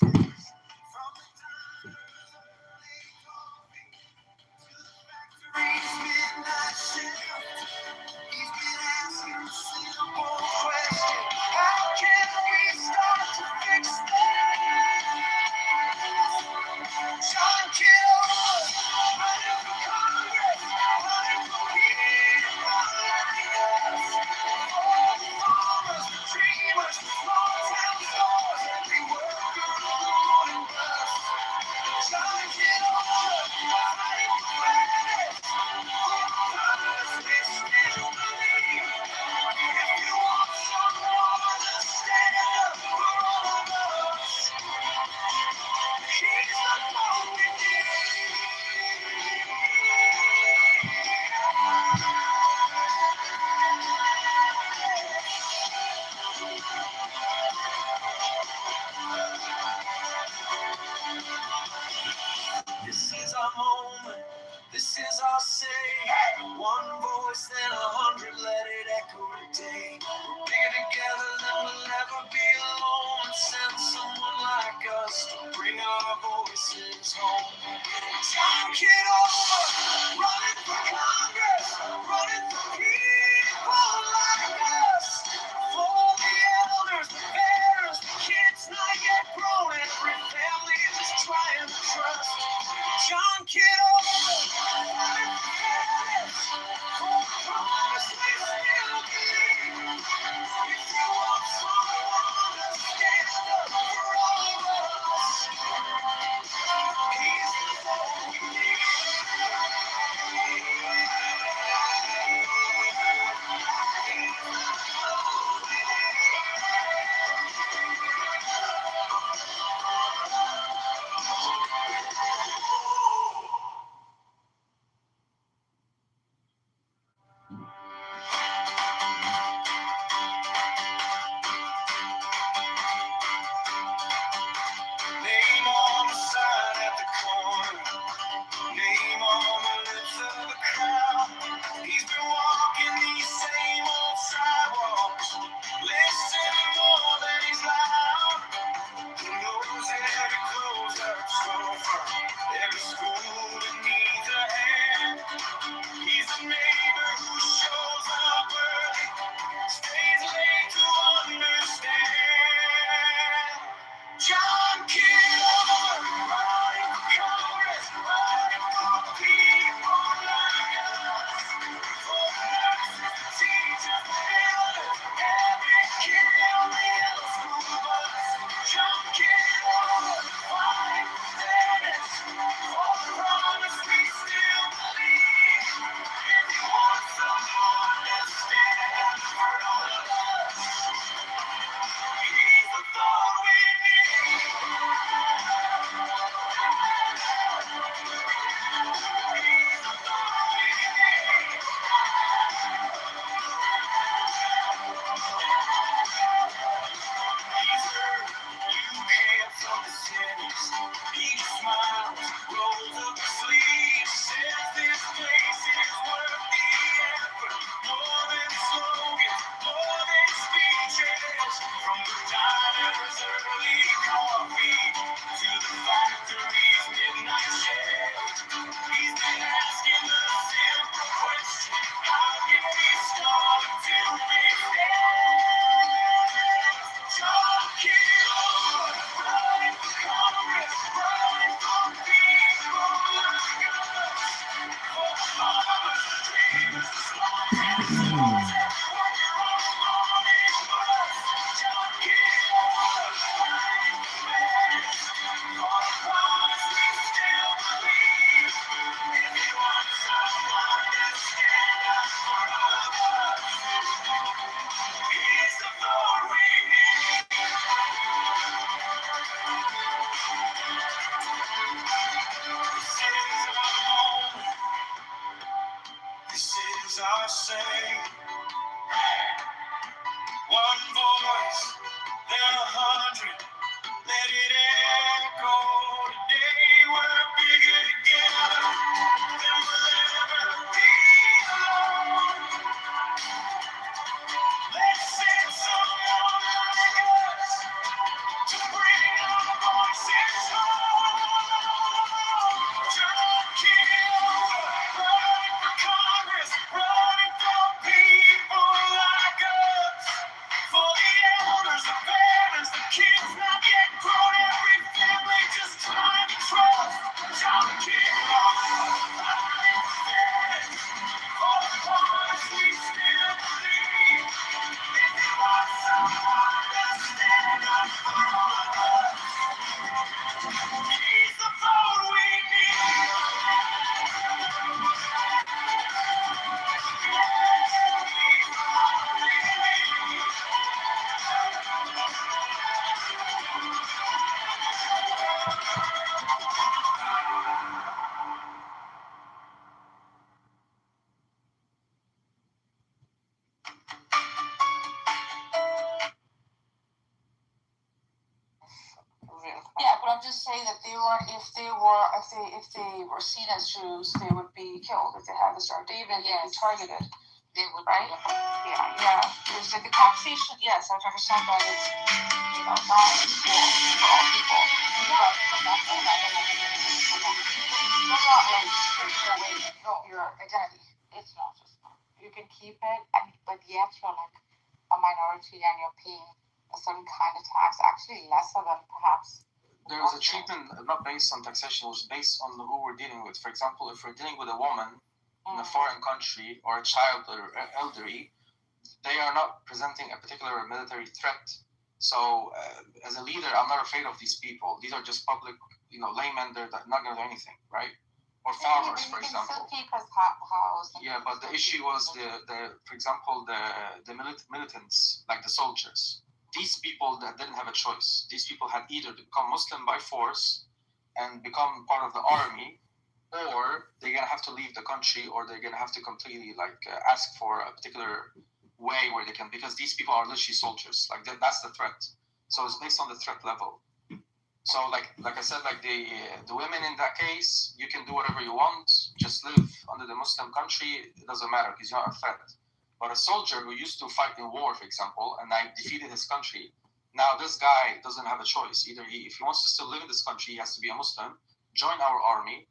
[SPEAKER 9] Kitover, running for Congress, running for people like us. For the farmers, the dreamers, the small town stores, every worker on the morning bus. John Kitover, fighting for fairness, for the purpose we still believe. If you want someone to stand up for all of us, he's the one we need. This is our moment, this is our say. One voice, then 100, let it echo today. We're bigger together than we'll ever be alone. Send someone like us to bring our voices home. John Kitover, running for Congress, running for people like us. For the elders, the parents, the kids not yet grown, every family just trying to trust. John Kitover, running for fairness, for the promise we still believe. If you want someone to stand up for all of us, he's the one we need. Name on the sign at the corner, name on the lips of the crowd. He's been walking these same old sidewalks, listening more than he's loud. He knows every closed-up sofa, every school that needs a hand. He's a neighbor who shows up early, stays late to understand. John Kitover, running for Congress, running for people like us. For nurses, teachers, builders, every kid on the yellow school bus. John Kitover, fighting for fairness, for the promise we still believe. If you want someone to stand up for all of us, he's the thought we need. He's the thought we need. He's heard you can't from the cities. He smiles, rolls up his sleeves, says this place is worth the effort. More than slogans, more than speeches. From the diner's early coffee to the factory's midnight shift. He's been asking the simple question: how can we start to fix it? John Kitover, running for Congress, running for people like us. For the farmers, the dreamers, the small town stores, every worker on the morning bus. John Kitover, fighting for fairness, for the promise we still believe. If you want someone to stand up for all of us, he's the Lord we need. This is our moment, this is our saying. One voice, then 100, let it echo today. We're bigger together than we'll ever be alone. Let's send someone like us to bring our voices. parents, the kids not yet grown, every family just trying to trust. Y'all keep on instead. For the promise we still believe. If you want someone to stand up for all of us, he's the vote we need.
[SPEAKER 3] Yeah, but I'm just saying that if they were seen as Jews, they would be killed. If they had the Star of David, they'd be targeted.
[SPEAKER 2] They would,
[SPEAKER 3] right?
[SPEAKER 2] Yeah.
[SPEAKER 3] There's like the taxation. Yes, I understand that it's not equal for all people. It's not like stripping away your identity.
[SPEAKER 2] It's not just that. You can keep it, but yet you're like a minority and you're paying a certain kind of tax, actually lesser than perhaps.
[SPEAKER 10] There was a treatment not based on taxation, it was based on who we're dealing with. For example, if we're dealing with a woman in a foreign country or a child or elderly, they are not presenting a particular military threat. So as a leader, I'm not afraid of these people. These are just public, laymen. They're not going to do anything, right? Or farmers, for example. Yeah, but the issue was for example, the militants, like the soldiers. These people that didn't have a choice. These people had either to become Muslim by force and become part of the army, or they're gonna have to leave the country, or they're gonna have to completely ask for a particular way where they can, because these people are literally soldiers. That's the threat. So it's based on the threat level. So like I said, the women in that case, you can do whatever you want, just live under the Muslim country. It doesn't matter because you're not a threat. But a soldier who used to fight in war, for example, and defeated his country, now this guy doesn't have a choice. Either if he wants to still live in this country, he has to be a Muslim, join our army,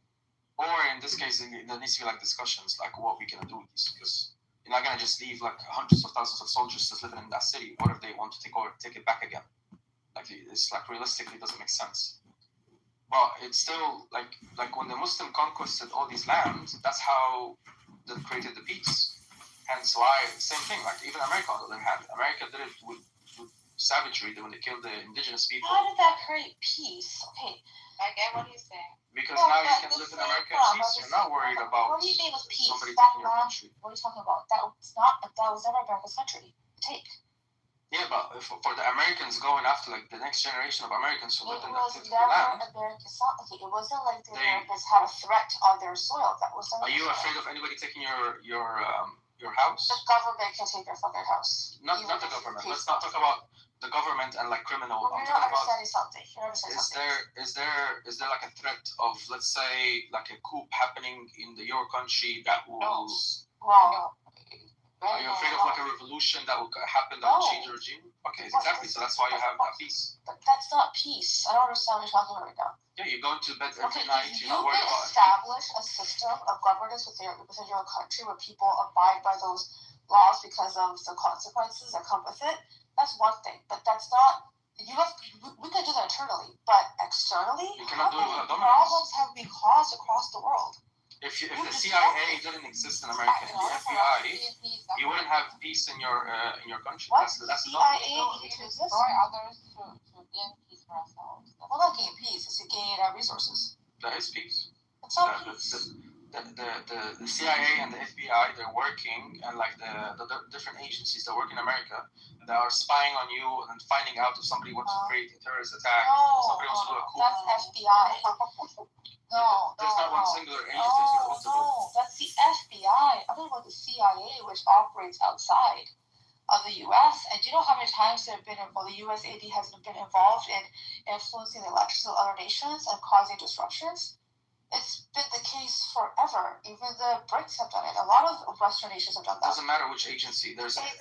[SPEAKER 10] or in this case, there needs to be discussions what we can do with this, because you're not gonna just leave hundreds of thousands of soldiers just living in that city. What if they want to take it back again? It's realistically doesn't make sense. But it's still like when the Muslim conquered all these lands, that's how they created the peace. Hence why, same thing, even America on the other hand, America did it with savagery when they killed the indigenous people.
[SPEAKER 3] How did that create peace? Okay.
[SPEAKER 2] I get what he's saying.
[SPEAKER 10] Because now you can live in America in peace. You're not worried about
[SPEAKER 3] what do you mean with peace?
[SPEAKER 10] somebody taking your country.
[SPEAKER 3] What are you talking about? That was never America's country. Take.
[SPEAKER 10] Yeah, but for the Americans going after the next generation of Americans who lived in that particular land.
[SPEAKER 3] It wasn't like the Americans had a threat on their soil. That was.
[SPEAKER 10] Are you afraid of anybody taking your house?
[SPEAKER 3] The government can take your fucking house.
[SPEAKER 10] Not the government. Let's not talk about the government and criminal.
[SPEAKER 3] Well, you're not understanding something.
[SPEAKER 10] Is there a threat of, let's say, a coup happening in your country that will?
[SPEAKER 3] No. Well.
[SPEAKER 10] Are you afraid of a revolution that will happen that will change the regime? Okay, exactly. So that's why you have that peace.
[SPEAKER 3] But that's not peace. I don't understand what you're talking about right now.
[SPEAKER 10] Yeah, you go to bed every night. You're not worried about it.
[SPEAKER 3] Establish a system of governance within your country where people abide by those laws because of the consequences that come with it. That's one thing, but that's not. We can do that internally, but externally,
[SPEAKER 10] you cannot do it without
[SPEAKER 3] problems have been caused across the world.
[SPEAKER 10] If the CIA didn't exist in America, and the FBI, you wouldn't have peace in your country.
[SPEAKER 3] What?
[SPEAKER 10] That's
[SPEAKER 3] the CIA needed to exist.
[SPEAKER 2] Destroy others to gain peace for ourselves.
[SPEAKER 3] Well, not gain peace. It's to gain resources.
[SPEAKER 10] That is peace.
[SPEAKER 3] It's not peace.
[SPEAKER 10] The CIA and the FBI, they're working, and the different agencies that work in America, that are spying on you and finding out if somebody wants to create a terrorist attack, somebody wants to do a coup.
[SPEAKER 3] That's FBI. No,
[SPEAKER 10] there's not one singular agency.
[SPEAKER 3] No, that's the FBI. I'm talking about the CIA, which operates outside of the U.S. And do you know how many times the USAID has been involved in influencing the elections of other nations and causing disruptions? It's been the case forever. Even the Brits have done it. A lot of Western nations have done that.
[SPEAKER 10] Doesn't matter which agency. There's NSA,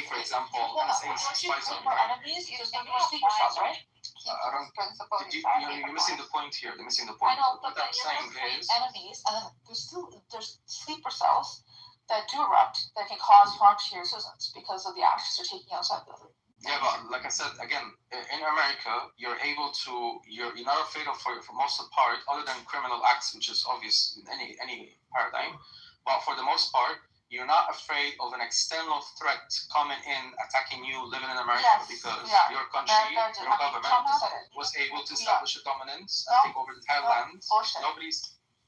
[SPEAKER 10] for example. NSA spies on you.
[SPEAKER 3] Enemies, you don't speak yourself, right?
[SPEAKER 10] You're missing the point here. You're missing the point.
[SPEAKER 3] I know, but
[SPEAKER 10] what I'm saying is
[SPEAKER 3] enemies, and there's sleeper cells that do erupt that can cause harm to your citizens because of the actions they're taking outside the country.
[SPEAKER 10] Yeah, but like I said, again, in America, you're not afraid of for most of the part, other than criminal acts, which is obvious in any paradigm. But for the most part, you're not afraid of an external threat coming in, attacking you, living in America, because your country, your government was able to establish a dominance and take over the entire land.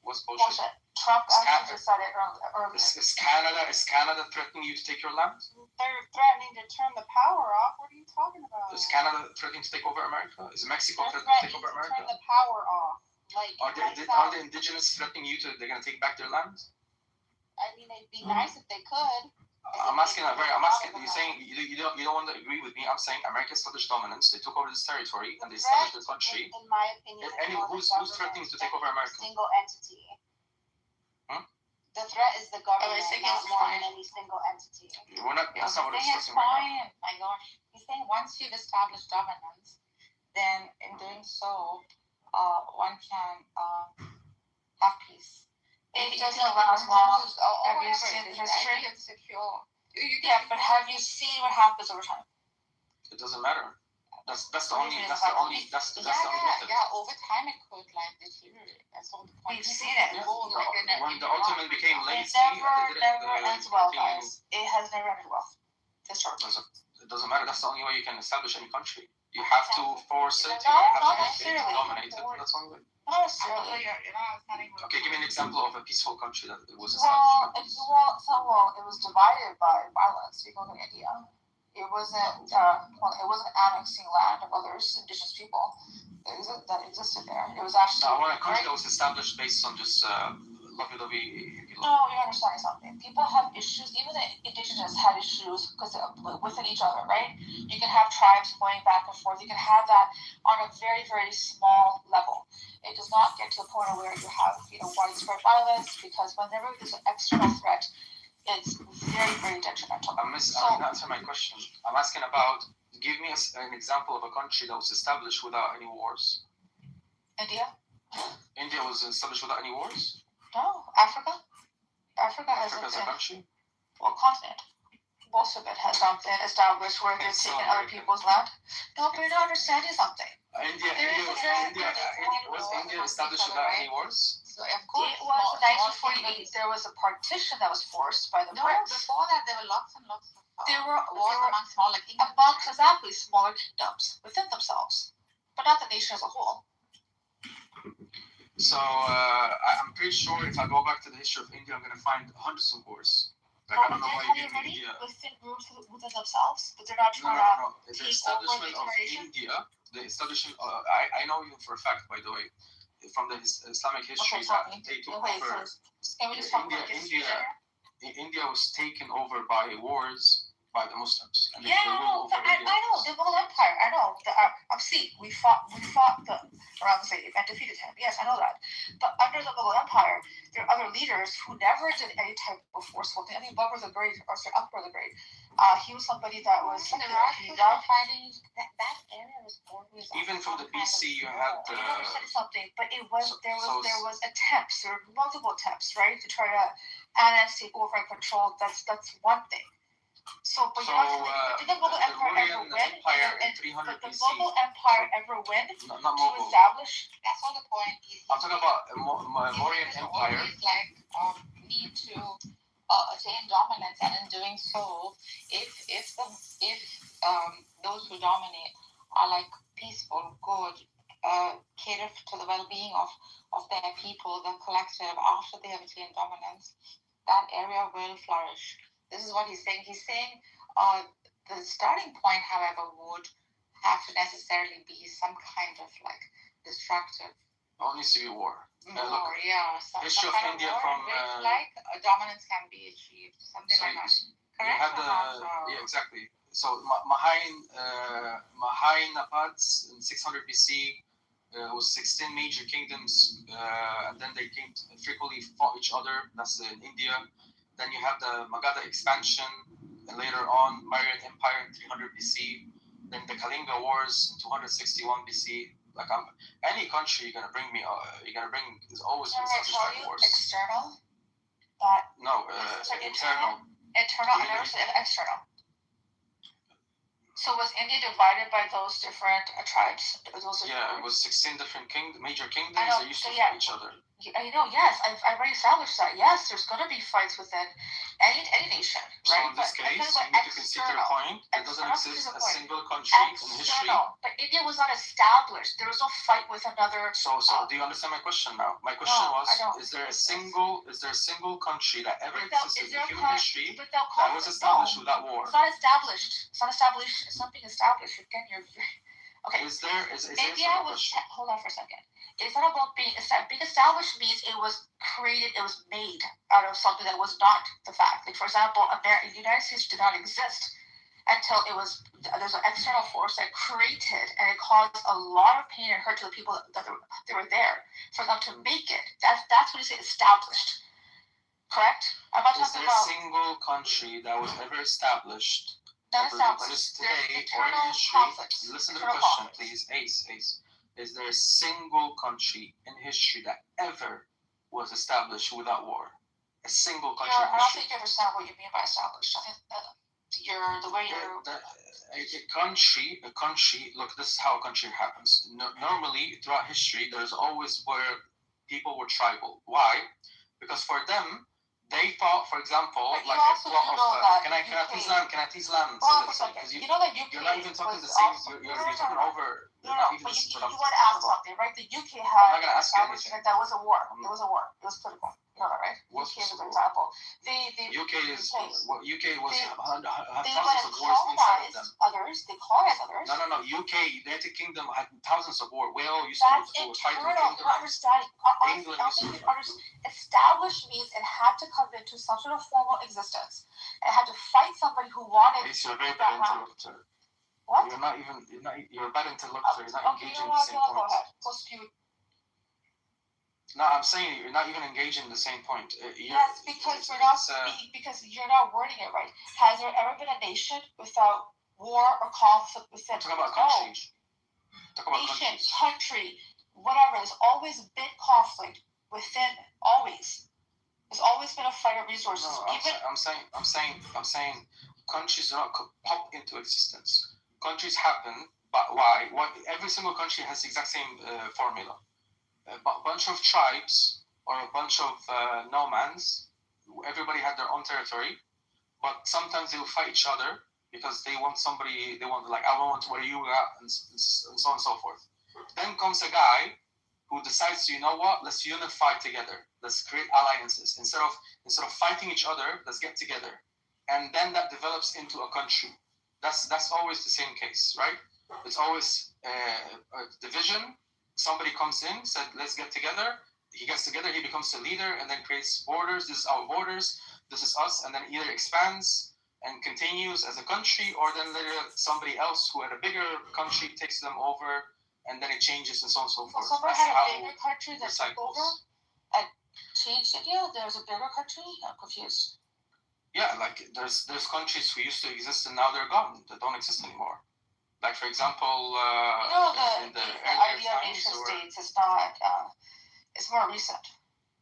[SPEAKER 10] Was bullshit.
[SPEAKER 3] Trump actually just said it earlier.
[SPEAKER 10] Is Canada threatening you to take your land?
[SPEAKER 2] They're threatening to turn the power off. What are you talking about?
[SPEAKER 10] Is Canada threatening to take over America? Is Mexico threatening to take over America?
[SPEAKER 2] Turn the power off.
[SPEAKER 10] Are the indigenous threatening you they're going to take back their land?
[SPEAKER 2] I mean, it'd be nice if they could.
[SPEAKER 10] I'm asking. You're saying you don't want to agree with me. I'm saying America established dominance. They took over this territory and they established this country.
[SPEAKER 2] In my opinion,
[SPEAKER 10] who's threatening to take over America?
[SPEAKER 2] Single entity. The threat is the government, not more than any single entity.
[SPEAKER 10] We're not. That's not what we're discussing
[SPEAKER 11] right now. My gosh, he's saying once you've established dominance, then in doing so, one can have peace.
[SPEAKER 3] It doesn't last long. Have you seen history?
[SPEAKER 11] It's secure.
[SPEAKER 3] Yeah, but have you seen what happens over time?
[SPEAKER 10] It doesn't matter. That's the only method.
[SPEAKER 11] Yeah, over time it could deteriorate. That's all the point.
[SPEAKER 3] We've seen it.
[SPEAKER 10] When the Ottoman became lazy,
[SPEAKER 3] never ends well, guys. It has never ended well.
[SPEAKER 10] It doesn't matter. That's the only way you can establish any country. You have to force it. You
[SPEAKER 3] not
[SPEAKER 10] have to dominate it. That's the only way.
[SPEAKER 3] Not necessarily.
[SPEAKER 10] Okay, give me an example of a peaceful country that was
[SPEAKER 3] Well,
[SPEAKER 10] established.
[SPEAKER 3] it was divided by violence. You go to India. It wasn't annexing land of others, indigenous people that existed there. It was actually.
[SPEAKER 10] No, I want a country that was established based on just lovey-dovey.
[SPEAKER 3] No, you're understanding something. People have issues. Even the indigenous had issues because within each other, right? You can have tribes going back and forth. You can have that on a very, very small level. It does not get to the point where you have widespread violence because whenever there's an external threat, it's very, very detrimental.
[SPEAKER 10] I'm not answering my question. I'm asking about, give me an example of a country that was established without any wars.
[SPEAKER 3] India?
[SPEAKER 10] India was established without any wars?
[SPEAKER 3] No. Africa? Africa
[SPEAKER 10] as a country?
[SPEAKER 3] Well, continent. Most of it has not been established where they're taking other people's land. No, but you're not understanding something.
[SPEAKER 10] India was established without any wars?
[SPEAKER 3] So of course, it was in 1948. There was a partition that was forced by the Brits.
[SPEAKER 11] Before that, there were lots and lots of
[SPEAKER 3] there were
[SPEAKER 11] among smaller kingdoms.
[SPEAKER 3] Exactly, smaller kingdoms within themselves, but not the nation as a whole.
[SPEAKER 10] So I'm pretty sure if I go back to the history of India, I'm going to find hundreds of wars. I don't know why you give me India.
[SPEAKER 3] Within groups within themselves, but they're not trying
[SPEAKER 10] to. The establishment of India, the establishment. I know you for a fact, by the way, from the Islamic history that they took over.
[SPEAKER 3] Can we just talk about
[SPEAKER 10] India was taken over by wars by the Muslims. And
[SPEAKER 3] I know the Mughal Empire. I know we fought the Aurangzeb and defeated him. Yes, I know that. But under the Mughal Empire, there are other leaders who never did any type of forceful thing. I think Babur the Great, or Akbar the Great, he was somebody that was.
[SPEAKER 11] Fighting that area was always.
[SPEAKER 10] Even from the BC, you had
[SPEAKER 3] something, but it was there was attempts. There were multiple attempts, right, to try to annex, take over, and control. That's one thing. Did the Mughal Empire ever win? Did the Mughal Empire ever win to establish?
[SPEAKER 11] That's all the point.
[SPEAKER 10] I'm talking about Mauryan Empire.
[SPEAKER 11] Always need to attain dominance, and in doing so, if those who dominate are peaceful, good, cater to the well-being of their people, the collective, after they have attained dominance, that area will flourish. This is what he's saying. He's saying the starting point, however, would have to necessarily be some kind of destructive.
[SPEAKER 10] It needs to be war.
[SPEAKER 11] History
[SPEAKER 10] of India from
[SPEAKER 11] a dominance can be achieved, something like that. Correct?
[SPEAKER 10] Exactly. So Mahayanapads in 600 BC was 16 major kingdoms, and then they frequently fought each other. That's in India. Then you have the Magadha expansion, and later on Mauryan Empire in 300 BC. Then the Kalinga Wars in 261 BC. Any country you're gonna bring is always been established by wars.
[SPEAKER 3] External. That
[SPEAKER 10] No, internal.
[SPEAKER 3] Internal. I never said external. So was India divided by those different tribes? Those
[SPEAKER 10] it was 16 different major kingdoms that used to
[SPEAKER 3] yeah.
[SPEAKER 10] fight each other.
[SPEAKER 3] You know, yes, I've already established that. Yes, there's going to be fights within any nation,
[SPEAKER 10] So
[SPEAKER 3] right?
[SPEAKER 10] in this case, you need to concede your point. There doesn't exist a single country in history.
[SPEAKER 3] But India was not established. There was no fight with another.
[SPEAKER 10] So do you understand my question now? My question was: is there a single country that ever existed in human history that was established without war?
[SPEAKER 3] It's not established. It's not established. It's not being established. Again, you're okay.
[SPEAKER 10] Is there
[SPEAKER 3] India was? Hold on for a second. It's not about being established means it was created, it was made out of something that was not the fact. Like, for example, the United States did not exist until there's an external force that created, and it caused a lot of pain and hurt to the people that were there for them to make it. That's what you say established. Correct? I'm not talking about.
[SPEAKER 10] Is there a single country that was ever established?
[SPEAKER 3] Not established.
[SPEAKER 10] Today or in history? Listen to the question, please. Ace. Is there a single country in history that ever was established without war? A single country.
[SPEAKER 3] I don't think you understand what you mean by established. I think
[SPEAKER 10] a country. Look, this is how a country happens. Normally, throughout history, there's always where people were tribal. Why? Because for them, they fought, for example, like a plot of. Can I please land?
[SPEAKER 3] Hold on for a second. You know that UK.
[SPEAKER 10] You're not even talking the same. You're talking over.
[SPEAKER 3] No, but you want to ask something, right? The UK had that was a war. It was a war. It was political. You know that, right? UK is an example.
[SPEAKER 10] UK was
[SPEAKER 3] they
[SPEAKER 10] thousands of wars inside of them.
[SPEAKER 3] They colonized others.
[SPEAKER 10] No. UK, the United Kingdom had thousands of wars. Wales used
[SPEAKER 3] to
[SPEAKER 10] fight
[SPEAKER 3] with England. England established means it had to come into some sort of formal existence. It had to fight somebody who wanted that land. What?
[SPEAKER 10] You're a bad interlocutor. You're not engaging the same point.
[SPEAKER 3] Go ahead.
[SPEAKER 10] No, I'm saying you're not even engaging the same point.
[SPEAKER 3] Yes, because because you're not wording it right. Has there ever been a nation without war or conflict within?
[SPEAKER 10] Talk about countries.
[SPEAKER 3] Country, whatever. There's always been conflict within. Always. There's always been a fight of resources.
[SPEAKER 10] No, I'm saying countries do not pop into existence. Countries happen, but why? Every single country has the exact same formula. A bunch of tribes or a bunch of nomads, everybody had their own territory, but sometimes they will fight each other because they want like, I want where you are, and so on and so forth. Then comes a guy who decides, you know what, let's unify together. Let's create alliances. Instead of fighting each other, let's get together. And then that develops into a country. That's always the same case, right? It's always a division. Somebody comes in, said, let's get together. He gets together, he becomes the leader, and then creates borders. This is our borders. This is us. And then either expands and continues as a country, or then later somebody else who had a bigger country takes them over, and then it changes and so on and so forth.
[SPEAKER 3] So somebody had a bigger country that took over and changed India? There's a bigger country? I'm confused.
[SPEAKER 10] Yeah, like there's countries who used to exist and now they're gone. They don't exist anymore. Like, for example,
[SPEAKER 3] the idea of nation states is not, it's more recent.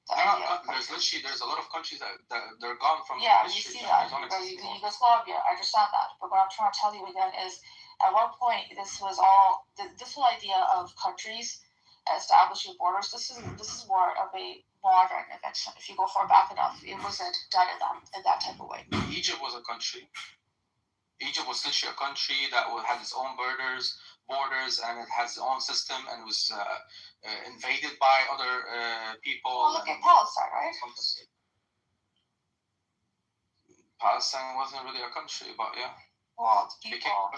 [SPEAKER 10] There's a lot of countries that they're gone from
[SPEAKER 3] you
[SPEAKER 10] history.
[SPEAKER 3] see that. Yugoslavia, I understand that. But what I'm trying to tell you again is, at one point, this whole idea of countries establishing borders, this is more of a modern invention. If you go far back enough, it wasn't done in that type of way.
[SPEAKER 10] Egypt was a country. Egypt was literally a country that had its own borders, and it has its own system, and was invaded by other people.
[SPEAKER 3] Well, look at Palestine, right?
[SPEAKER 10] Palestine wasn't really a country, but yeah.
[SPEAKER 3] Well, it's people.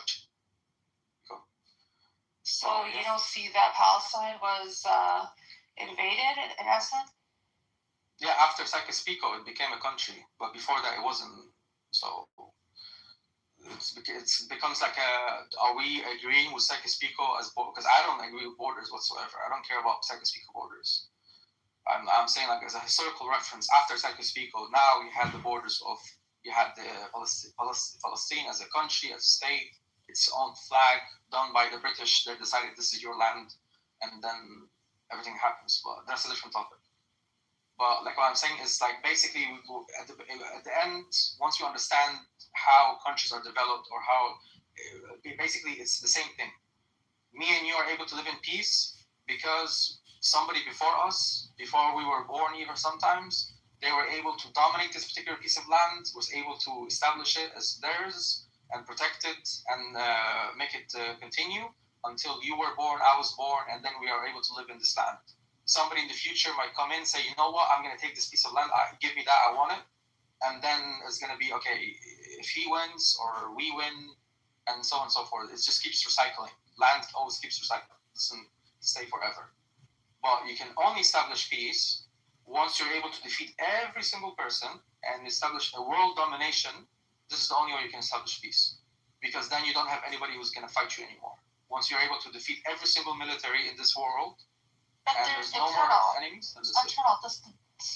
[SPEAKER 3] So you don't see that Palestine was invaded in essence?
[SPEAKER 10] Yeah, after Sykes-Picot, it became a country, but before that, it wasn't. So it becomes like are we agreeing with Sykes-Picot because I don't agree with borders whatsoever. I don't care about Sykes-Picot borders. I'm saying, like, as a historical reference, after Sykes-Picot, now you had the borders of, you had the Palestine as a country, as a state, its own flag done by the British. They decided this is your land, and then everything happens. But that's a different topic. But like what I'm saying is like basically at the end, once you understand how countries are developed or how basically it's the same thing. Me and you are able to live in peace because somebody before us, before we were born even sometimes, they were able to dominate this particular piece of land, was able to establish it as theirs and protect it and make it continue until you were born, I was born, and then we are able to live in this land. Somebody in the future might come in and say, you know what, I'm going to take this piece of land, give me that, I want it. And then it's going to be, okay, if he wins or we win, and so on and so forth. It just keeps recycling. Land always keeps recycling. It doesn't stay forever. But you can only establish peace once you're able to defeat every single person and establish a world domination. This is the only way you can establish peace. Because then you don't have anybody who's going to fight you anymore. Once you're able to defeat every single military in this world,
[SPEAKER 3] but
[SPEAKER 10] and there's no more enemies, then
[SPEAKER 3] this is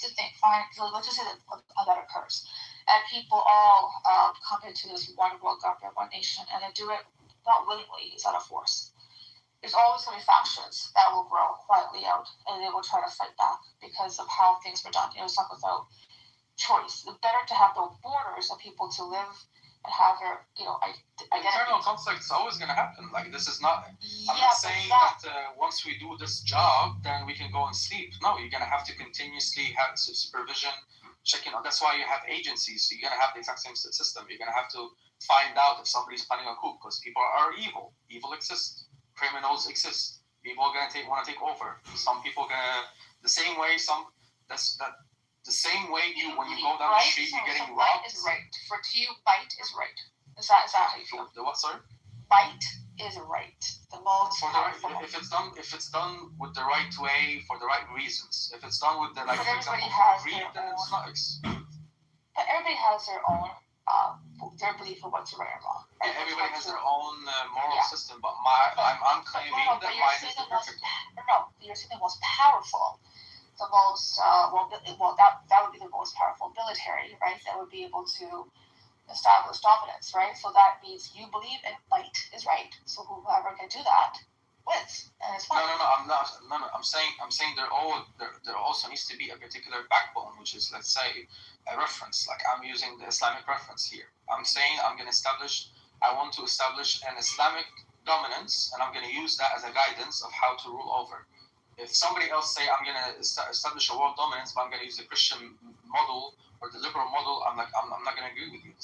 [SPEAKER 3] the thing, fine. So let's just say that occurs. And people all come into this one world government, one nation, and they do it not willingly, it's out of force. There's always going to be factions that will grow quietly out, and they will try to fight back because of how things were done. It was not without choice. It's better to have the borders of people to live and have their,
[SPEAKER 10] internal conflict is always going to happen. Like, this is not. I'm
[SPEAKER 3] not
[SPEAKER 10] saying that once we do this job, then we can go and sleep. No, you're going to have to continuously have supervision, checking. That's why you have agencies. So you're going to have the exact same system. You're going to have to find out if somebody's planning a coup because people are evil. Evil exists. Criminals exist. People are going to want to take over. Some people are going to the same way. The same way when you go down the street, you're getting robbed.
[SPEAKER 3] Right is right. For you, right is right. Is that how you feel?
[SPEAKER 10] The what, sorry?
[SPEAKER 3] Right is right. The most
[SPEAKER 10] powerful. If it's done with the right way for the right reasons. If it's done with the for example, for greed, then it's not.
[SPEAKER 3] But everybody has their own their belief of what's right or wrong.
[SPEAKER 10] Yeah, everybody has their own moral system, but I'm claiming that mine is the perfect one.
[SPEAKER 3] No, you're saying the most powerful. The most that would be the most powerful military, right? That would be able to establish dominance, right? So that means you believe in right is right. So whoever can do that wins, and it's fine.
[SPEAKER 10] No, I'm not. No, I'm saying there also needs to be a particular backbone, which is, let's say, a reference. Like I'm using the Islamic reference here. I'm saying I want to establish an Islamic dominance, and I'm going to use that as a guidance of how to rule over. If somebody else say I'm going to establish a world dominance, but I'm going to use the Christian model or the liberal model, I'm not going to agree with you.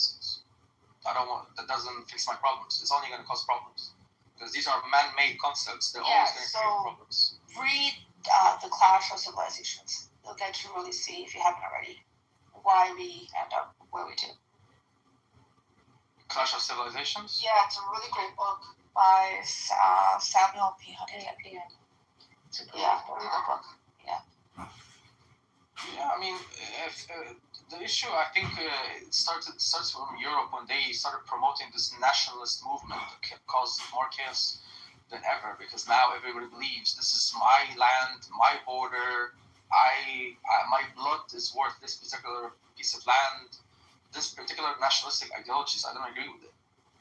[SPEAKER 10] That doesn't fix my problems. It's only going to cause problems because these are man-made concepts. They're always going to create problems.
[SPEAKER 3] Read the Clash of Civilizations. You'll get to really see, if you haven't already, why we end up where we do.
[SPEAKER 10] Clash of Civilizations?
[SPEAKER 3] Yeah, it's a really great book by Samuel P. Huntington. It's a really good book. Yeah.
[SPEAKER 10] Yeah, I mean, if the issue, I think it starts from Europe when they started promoting this nationalist movement that caused more chaos than ever, because now everybody believes this is my land, my border, my blood is worth this particular piece of land. This particular nationalistic ideologies, I don't agree with it.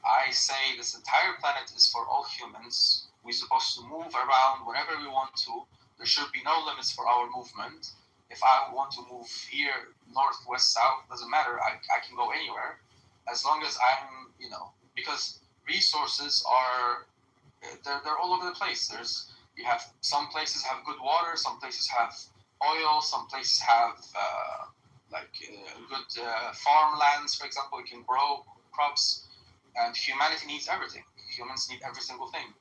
[SPEAKER 10] I say this entire planet is for all humans. We're supposed to move around whenever we want to. There should be no limits for our movement. If I want to move here, north, west, south, doesn't matter. I can go anywhere as long as I'm, because resources are, they're all over the place. You have some places have good water, some places have oil, some places have good farmlands, for example. You can grow crops, and humanity needs everything. Humans need every single thing.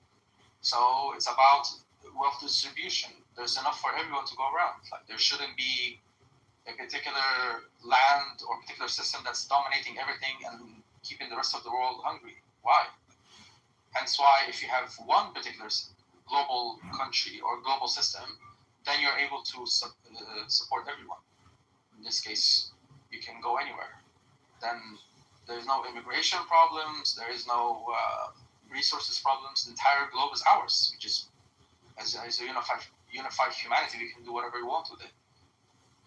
[SPEAKER 10] So it's about wealth distribution. There's enough for everyone to go around. Like there shouldn't be a particular land or particular system that's dominating everything and keeping the rest of the world hungry. Why? Hence why if you have one particular global country or global system, then you're able to support everyone. In this case, you can go anywhere. Then there's no immigration problems. There is no resources problems. The entire globe is ours. We just, as a unified humanity, we can do whatever we want with it.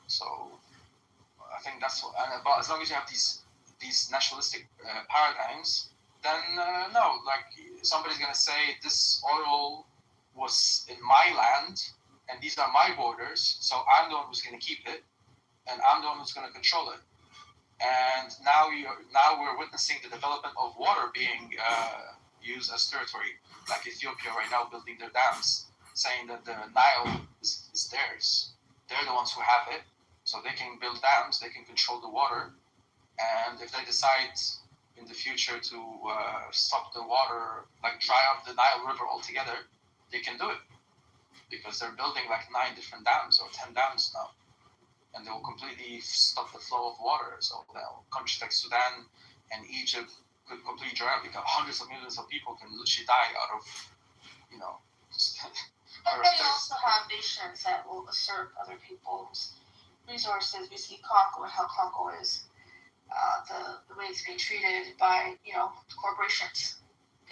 [SPEAKER 10] So I think that's what. But as long as you have these nationalistic paradigms, then no, like somebody's gonna say this oil was in my land and these are my borders, so I'm the one who's gonna keep it. and I'm the one who's going to control it. And now we're witnessing the development of water being used as territory, like Ethiopia right now building their dams, saying that the Nile is theirs. They're the ones who have it, so they can build dams, they can control the water, and if they decide in the future to stop the water, like dry up the Nile River altogether, they can do it, because they're building like 9 different dams or 10 dams now, and they will completely stop the flow of water. So countries like Sudan and Egypt could completely dry up, because hundreds of millions of people can literally die out of, you know.
[SPEAKER 3] But then you also have nations that will usurp other people's resources. We see Congo and how Congo is, the way it's being treated by, corporations,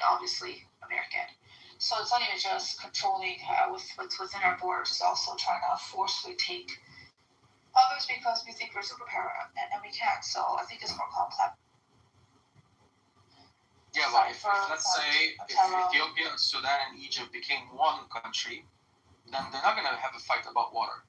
[SPEAKER 3] obviously American. So it's not even just controlling with what's within our borders, it's also trying to forcefully take others because we think we're superpower and we can't. So I think it's more complex.
[SPEAKER 10] Yeah, but if let's say if Ethiopia, Sudan, and Egypt became one country, then they're not going to have a fight about water.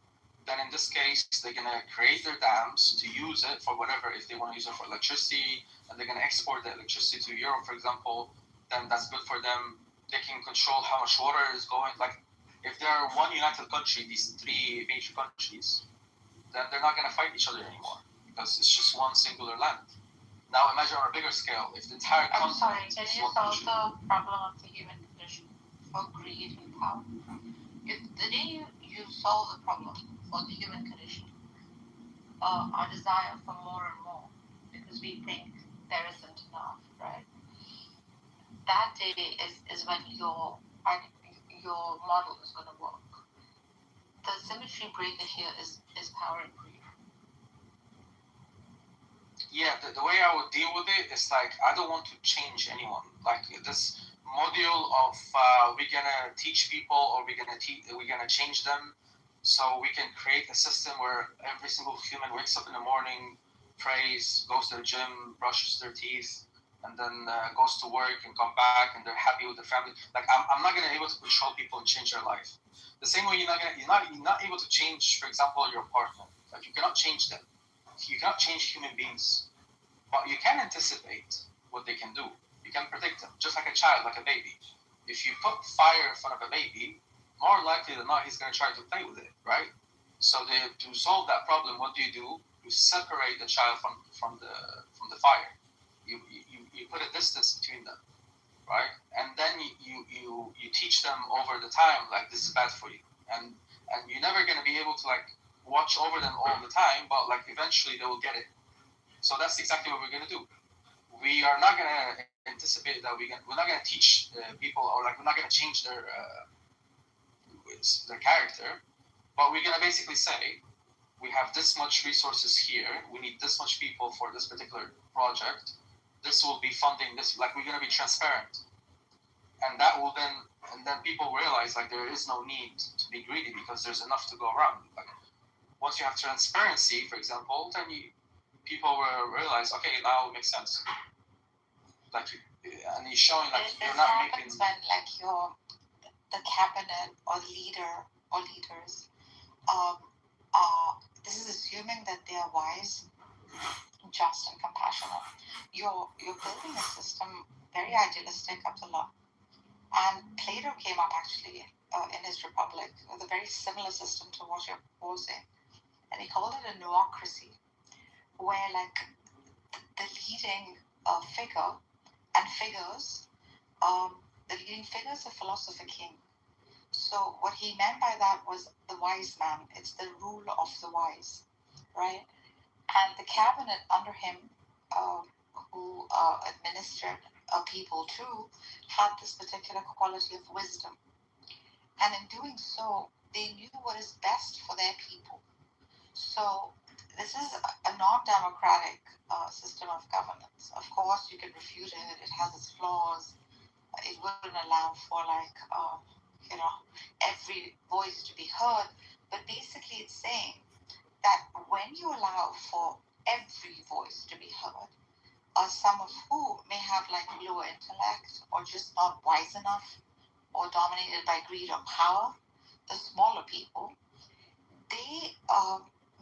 [SPEAKER 10] Then in this case, they're going to create their dams to use it for whatever. If they want to use it for electricity, and they're going to export the electricity to Europe, for example, then that's good for them. They can control how much water is going. Like, if they're one united country, these 3 major countries, then they're not going to fight each other anymore, because it's just one singular land. Now imagine on a bigger scale, if the entire
[SPEAKER 11] I'm sorry,
[SPEAKER 10] continent
[SPEAKER 11] can
[SPEAKER 10] is
[SPEAKER 11] you
[SPEAKER 10] one
[SPEAKER 11] solve
[SPEAKER 10] country.
[SPEAKER 11] the problem of the human condition for greed and power? If the day you solve the problem for the human condition, our desire for more and more, because we think there isn't enough, right? That day is when your model is going to work. The symmetry breaker here is power and greed.
[SPEAKER 10] Yeah, the way I would deal with it is like, I don't want to change anyone. Like this module of we're gonna teach people, or we're gonna change them, so we can create a system where every single human wakes up in the morning, prays, goes to the gym, brushes their teeth, and then goes to work and come back, and they're happy with their family. Like I'm not gonna able to control people and change their life. The same way you're not able to change, for example, your partner. Like you cannot change them. You cannot change human beings, but you can anticipate what they can do. You can predict them, just like a child, like a baby. If you put fire in front of a baby, more likely than not, he's going to try to play with it, right? So to solve that problem, what do? You separate the child from the fire. You put a distance between them, right? And then you teach them over the time, like, this is bad for you, and you're never going to be able to like watch over them all the time, but like eventually they will get it. So that's exactly what we're going to do. We are not going to anticipate that we're not going to teach people, or like we're not going to change their character, but we're going to basically say, we have this much resources here, we need this much people for this particular project, this will be funding this. Like, we're going to be transparent, and then people realize like there is no need to be greedy, because there's enough to go around. Like, once you have transparency, for example, then people will realize, okay, now it makes sense. Like, and he's showing like you're not making.
[SPEAKER 11] This happens when like the cabinet or leader or leaders, this is assuming that they are wise, just, and compassionate. You're building a system very idealistic, Abdullah. And Plato came up actually in his Republic with a very similar system to what you're proposing, and he called it a noocracy, where like the leading figure and figures, the leading figure is a philosopher king. So what he meant by that was the wise man. It's the rule of the wise, right? And the cabinet under him, who administered people too, had this particular quality of wisdom. And in doing so, they knew what is best for their people. So this is a non-democratic system of governance. Of course, you can refute it. It has its flaws. It wouldn't allow for like, every voice to be heard. But basically, it's saying that when you allow for every voice to be heard, some of who may have like lower intellect, or just not wise enough, or dominated by greed or power, the smaller people, they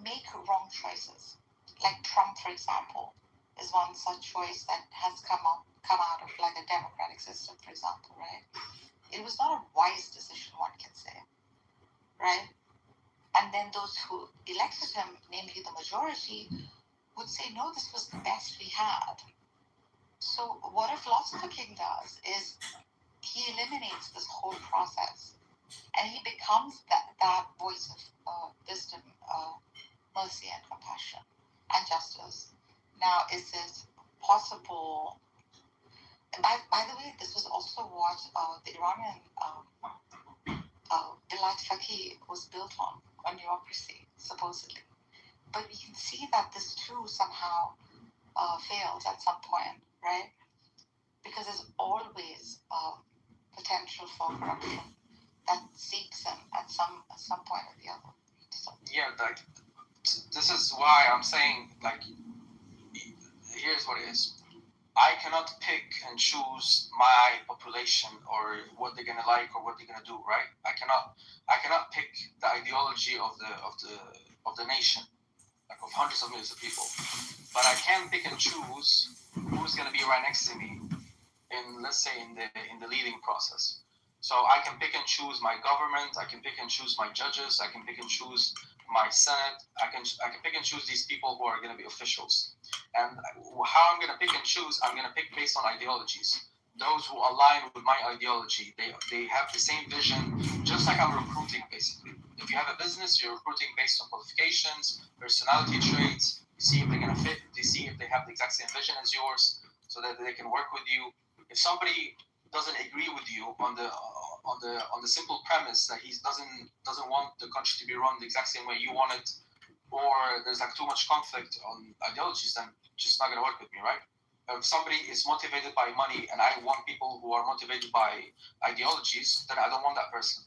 [SPEAKER 11] make wrong choices. Like Trump, for example, is one such choice that has come out of like a democratic system, for example, right? It was not a wise decision, one can say, right? And then those who elected him, namely the majority, would say, no, this was the best we had. So what a philosopher king does is he eliminates this whole process and he becomes that voice of wisdom, mercy and compassion and justice. Now, is it possible? And by the way, this was also what the Iranian Vilayat Faqih was built on bureaucracy, supposedly. But we can see that this too somehow failed at some point, right? Because there's always potential for corruption that seeps in at some point or the other. So.
[SPEAKER 10] Yeah, like this is why I'm saying, like, here's what it is. I cannot pick and choose my population or what they're gonna like or what they're gonna do, right? I cannot pick the ideology of the nation, like of hundreds of millions of people. But I can pick and choose who's gonna be right next to me in, let's say, in the leading process. So I can pick and choose my government, I can pick and choose my judges, I can pick and choose my Senate, I can pick and choose these people who are going to be officials. And how I'm going to pick and choose, I'm going to pick based on ideologies. Those who align with my ideology, they have the same vision, just like I'm recruiting, basically. If you have a business, you're recruiting based on qualifications, personality traits, you see if they're going to fit, you see if they have the exact same vision as yours, so that they can work with you. If somebody doesn't agree with you on the simple premise that he doesn't want the country to be run the exact same way you want it, or there's like too much conflict on ideologies, then just not gonna work with me, right? If somebody is motivated by money and I want people who are motivated by ideologies, then I don't want that person.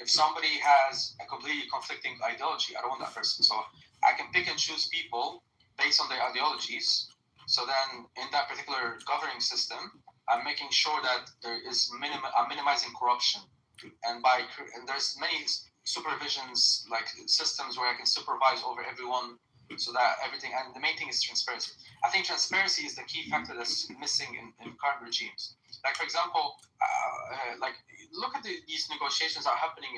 [SPEAKER 10] If somebody has a completely conflicting ideology, I don't want that person. So I can pick and choose people based on their ideologies. So then in that particular governing system, I'm making sure that there is I'm minimizing corruption, and there's many supervisions, like systems where I can supervise over everyone, so that everything. And the main thing is transparency. I think transparency is the key factor that's missing in current regimes. Like, for example, like look at these negotiations that are happening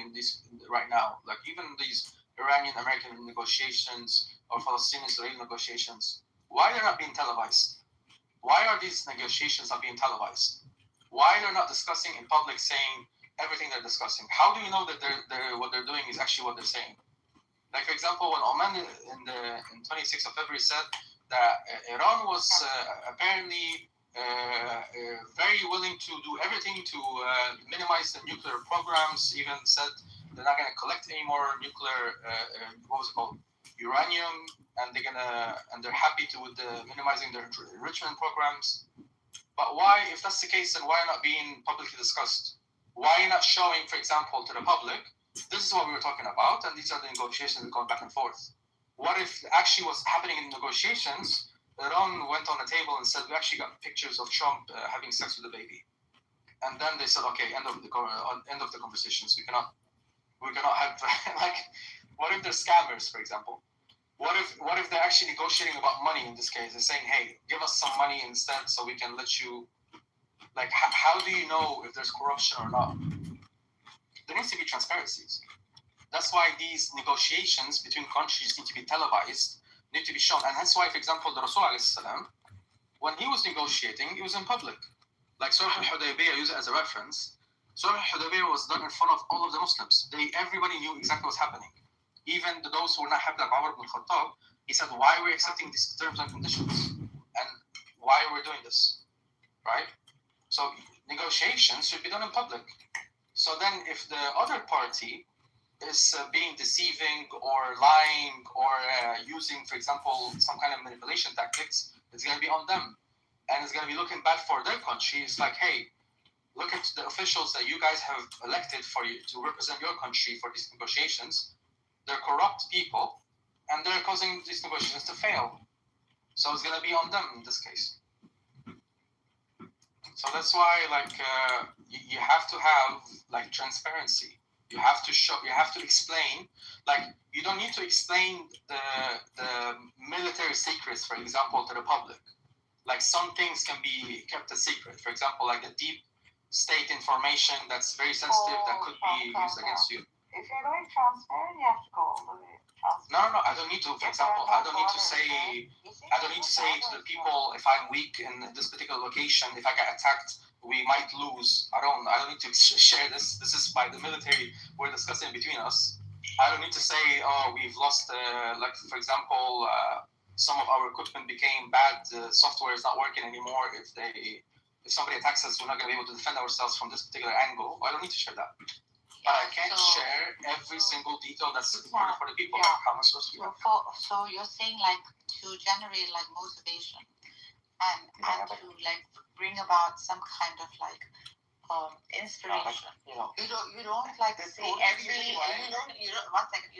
[SPEAKER 10] right now. Like even these Iranian-American negotiations or Palestinian-Israeli negotiations. Why they're not being televised? Why are these negotiations not being televised? Why they're not discussing in public, saying everything they're discussing? How do you know that what they're doing is actually what they're saying? Like, for example, when Oman in 26th of February said that Iran was apparently very willing to do everything to minimize the nuclear programs, even said they're not going to collect any more nuclear, uranium, and they're happy with minimizing their enrichment programs. But why, if that's the case, then why not being publicly discussed? Why not showing, for example, to the public, this is what we were talking about, and these are the negotiations that going back and forth? What if actually what's happening in negotiations, Iran went on the table and said, we actually got pictures of Trump having sex with a baby. And then they said, okay, end of the conversations. We cannot have, like, what if they're scammers, for example? What if they're actually negotiating about money in this case? They're saying, hey, give us some money instead so we can let you, like, how do you know if there's corruption or not? There needs to be transparencies. That's why these negotiations between countries need to be televised, need to be shown. And that's why, for example, the Rasul, when he was negotiating, it was in public. Like Sulh al-Hudaybiyah, use it as a reference. Sulh al-Hudaybiyah was done in front of all of the Muslims. Everybody knew exactly what's happening. Even those who were not happy, like Umar ibn Khattab, he said, why are we accepting these terms and conditions? And why we're doing this, right? So negotiations should be done in public. So then if the other party is being deceiving or lying or using, for example, some kind of manipulation tactics, it's going to be on them. And it's going to be looking bad for their country. It's like, hey, look at the officials that you guys have elected for you to represent your country for these negotiations. They're corrupt people, and they're causing these negotiations to fail. So it's going to be on them in this case. So that's why, like, you have to have, like, transparency. You have to show. You have to explain. Like, you don't need to explain the military secrets, for example, to the public. Like, some things can be kept a secret. For example, like the deep state information that's very sensitive that could be used against you.
[SPEAKER 2] If you're going transparent, you have to go all the way transparent.
[SPEAKER 10] No. I don't need to. For example, I don't need to say to the people, if I'm weak in this particular location, if I get attacked, we might lose. I don't need to share this. This is by the military. We're discussing between us. I don't need to say, oh, we've lost. Like, for example, some of our equipment became bad. The software is not working anymore. If somebody attacks us, we're not going to be able to defend ourselves from this particular angle. I don't need to share that. But I can't share every single detail that's important for the people.
[SPEAKER 11] Yeah.
[SPEAKER 10] Like, how am I supposed to do that?
[SPEAKER 11] So you're saying, like, to generate like motivation and to like bring about some kind of like inspiration. You don't like say you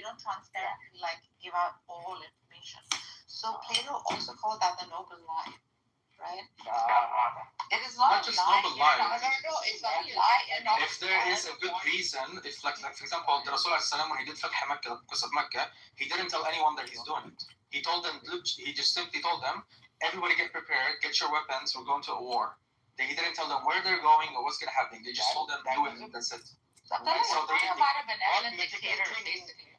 [SPEAKER 11] don't transparently like give out all information. So Plato also called that the noble lie, right? It is not
[SPEAKER 10] just
[SPEAKER 11] a lie.
[SPEAKER 10] noble lie.
[SPEAKER 11] No, it's not a lie.
[SPEAKER 10] If there is a good reason, if like for example, the Rasul when he did Fath Makkah, because of Makkah, he didn't tell anyone that he's doing it. He told them, he just simply told them, everybody get prepared, get your weapons, we're going to a war. He didn't tell them where they're going or what's going to happen. They just told them, do it, that's it.
[SPEAKER 11] So talking about a benevolent dictator, basically.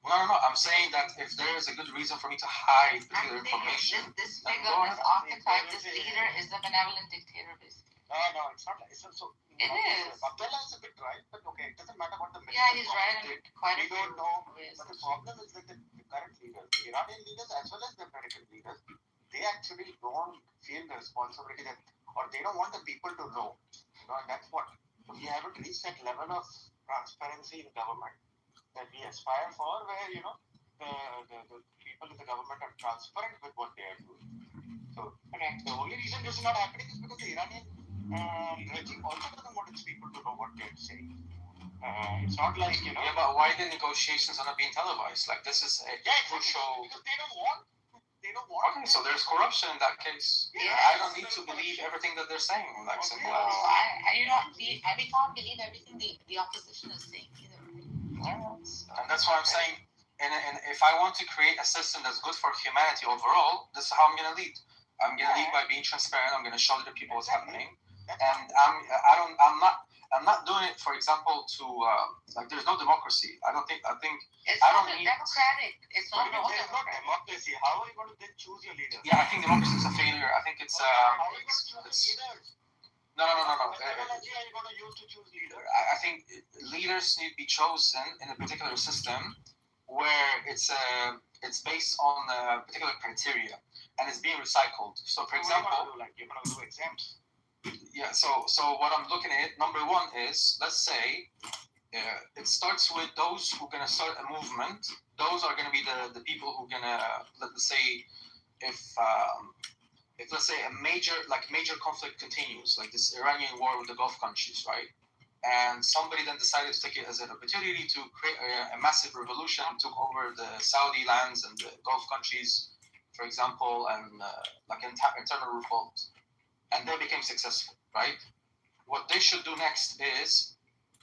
[SPEAKER 10] No. I'm saying that if there is a good reason for me to hide particular information,
[SPEAKER 11] this figure, this archetype, this leader is a benevolent dictator, basically.
[SPEAKER 1] No, it's not. It
[SPEAKER 11] is.
[SPEAKER 1] Abdullah is a bit right, but okay, it doesn't matter what the
[SPEAKER 11] Yeah, he's right in quite a
[SPEAKER 1] we don't know.
[SPEAKER 11] ways.
[SPEAKER 1] But the problem is that the current leaders, the Iranian leaders as well as the American leaders, they actually don't feel the responsibility that, or they don't want the people to know. And that's what. So we haven't reached that level of transparency in government that we aspire for, where the people in the government are transparent with what they are doing. So the only reason this is not happening is because the Iranian regime also doesn't want its people to know what they're saying. It's not like
[SPEAKER 10] Yeah, but why the negotiations are not being televised? Like, this is a crucial.
[SPEAKER 1] Because they don't want.
[SPEAKER 10] Okay, so there's corruption in that case.
[SPEAKER 11] Yes.
[SPEAKER 10] I don't need to believe everything that they're saying. Like, simple as.
[SPEAKER 11] We can't believe everything the opposition is saying either.
[SPEAKER 10] And that's why I'm saying, and if I want to create a system that's good for humanity overall, this is how I'm going to lead. I'm going to lead by being transparent. I'm going to show the people what's happening, and I'm not doing it, for example, to like, there's no democracy. I think
[SPEAKER 11] it's
[SPEAKER 10] I
[SPEAKER 11] not
[SPEAKER 10] don't need.
[SPEAKER 11] democratic. It's not
[SPEAKER 1] democracy. How are you going to then choose your leader?
[SPEAKER 10] Yeah, I think democracy is a failure. I think it's
[SPEAKER 1] how are you going to choose leaders?
[SPEAKER 10] No.
[SPEAKER 1] What technology are you going to use to choose leaders?
[SPEAKER 10] I think leaders need to be chosen in a particular system where it's based on a particular criteria and it's being recycled. So, for example,
[SPEAKER 1] you're going to do exams.
[SPEAKER 10] Yeah. So what I'm looking at, number one is, let's say, it starts with those who are going to start a movement. Those are going to be the people who are going to, let's say, if let's say a major conflict continues, like this Iranian war with the Gulf countries, right? And somebody then decided to take it as an opportunity to create a massive revolution, took over the Saudi lands and the Gulf countries, for example, and like internal revolt. And they became successful, right? What they should do next is,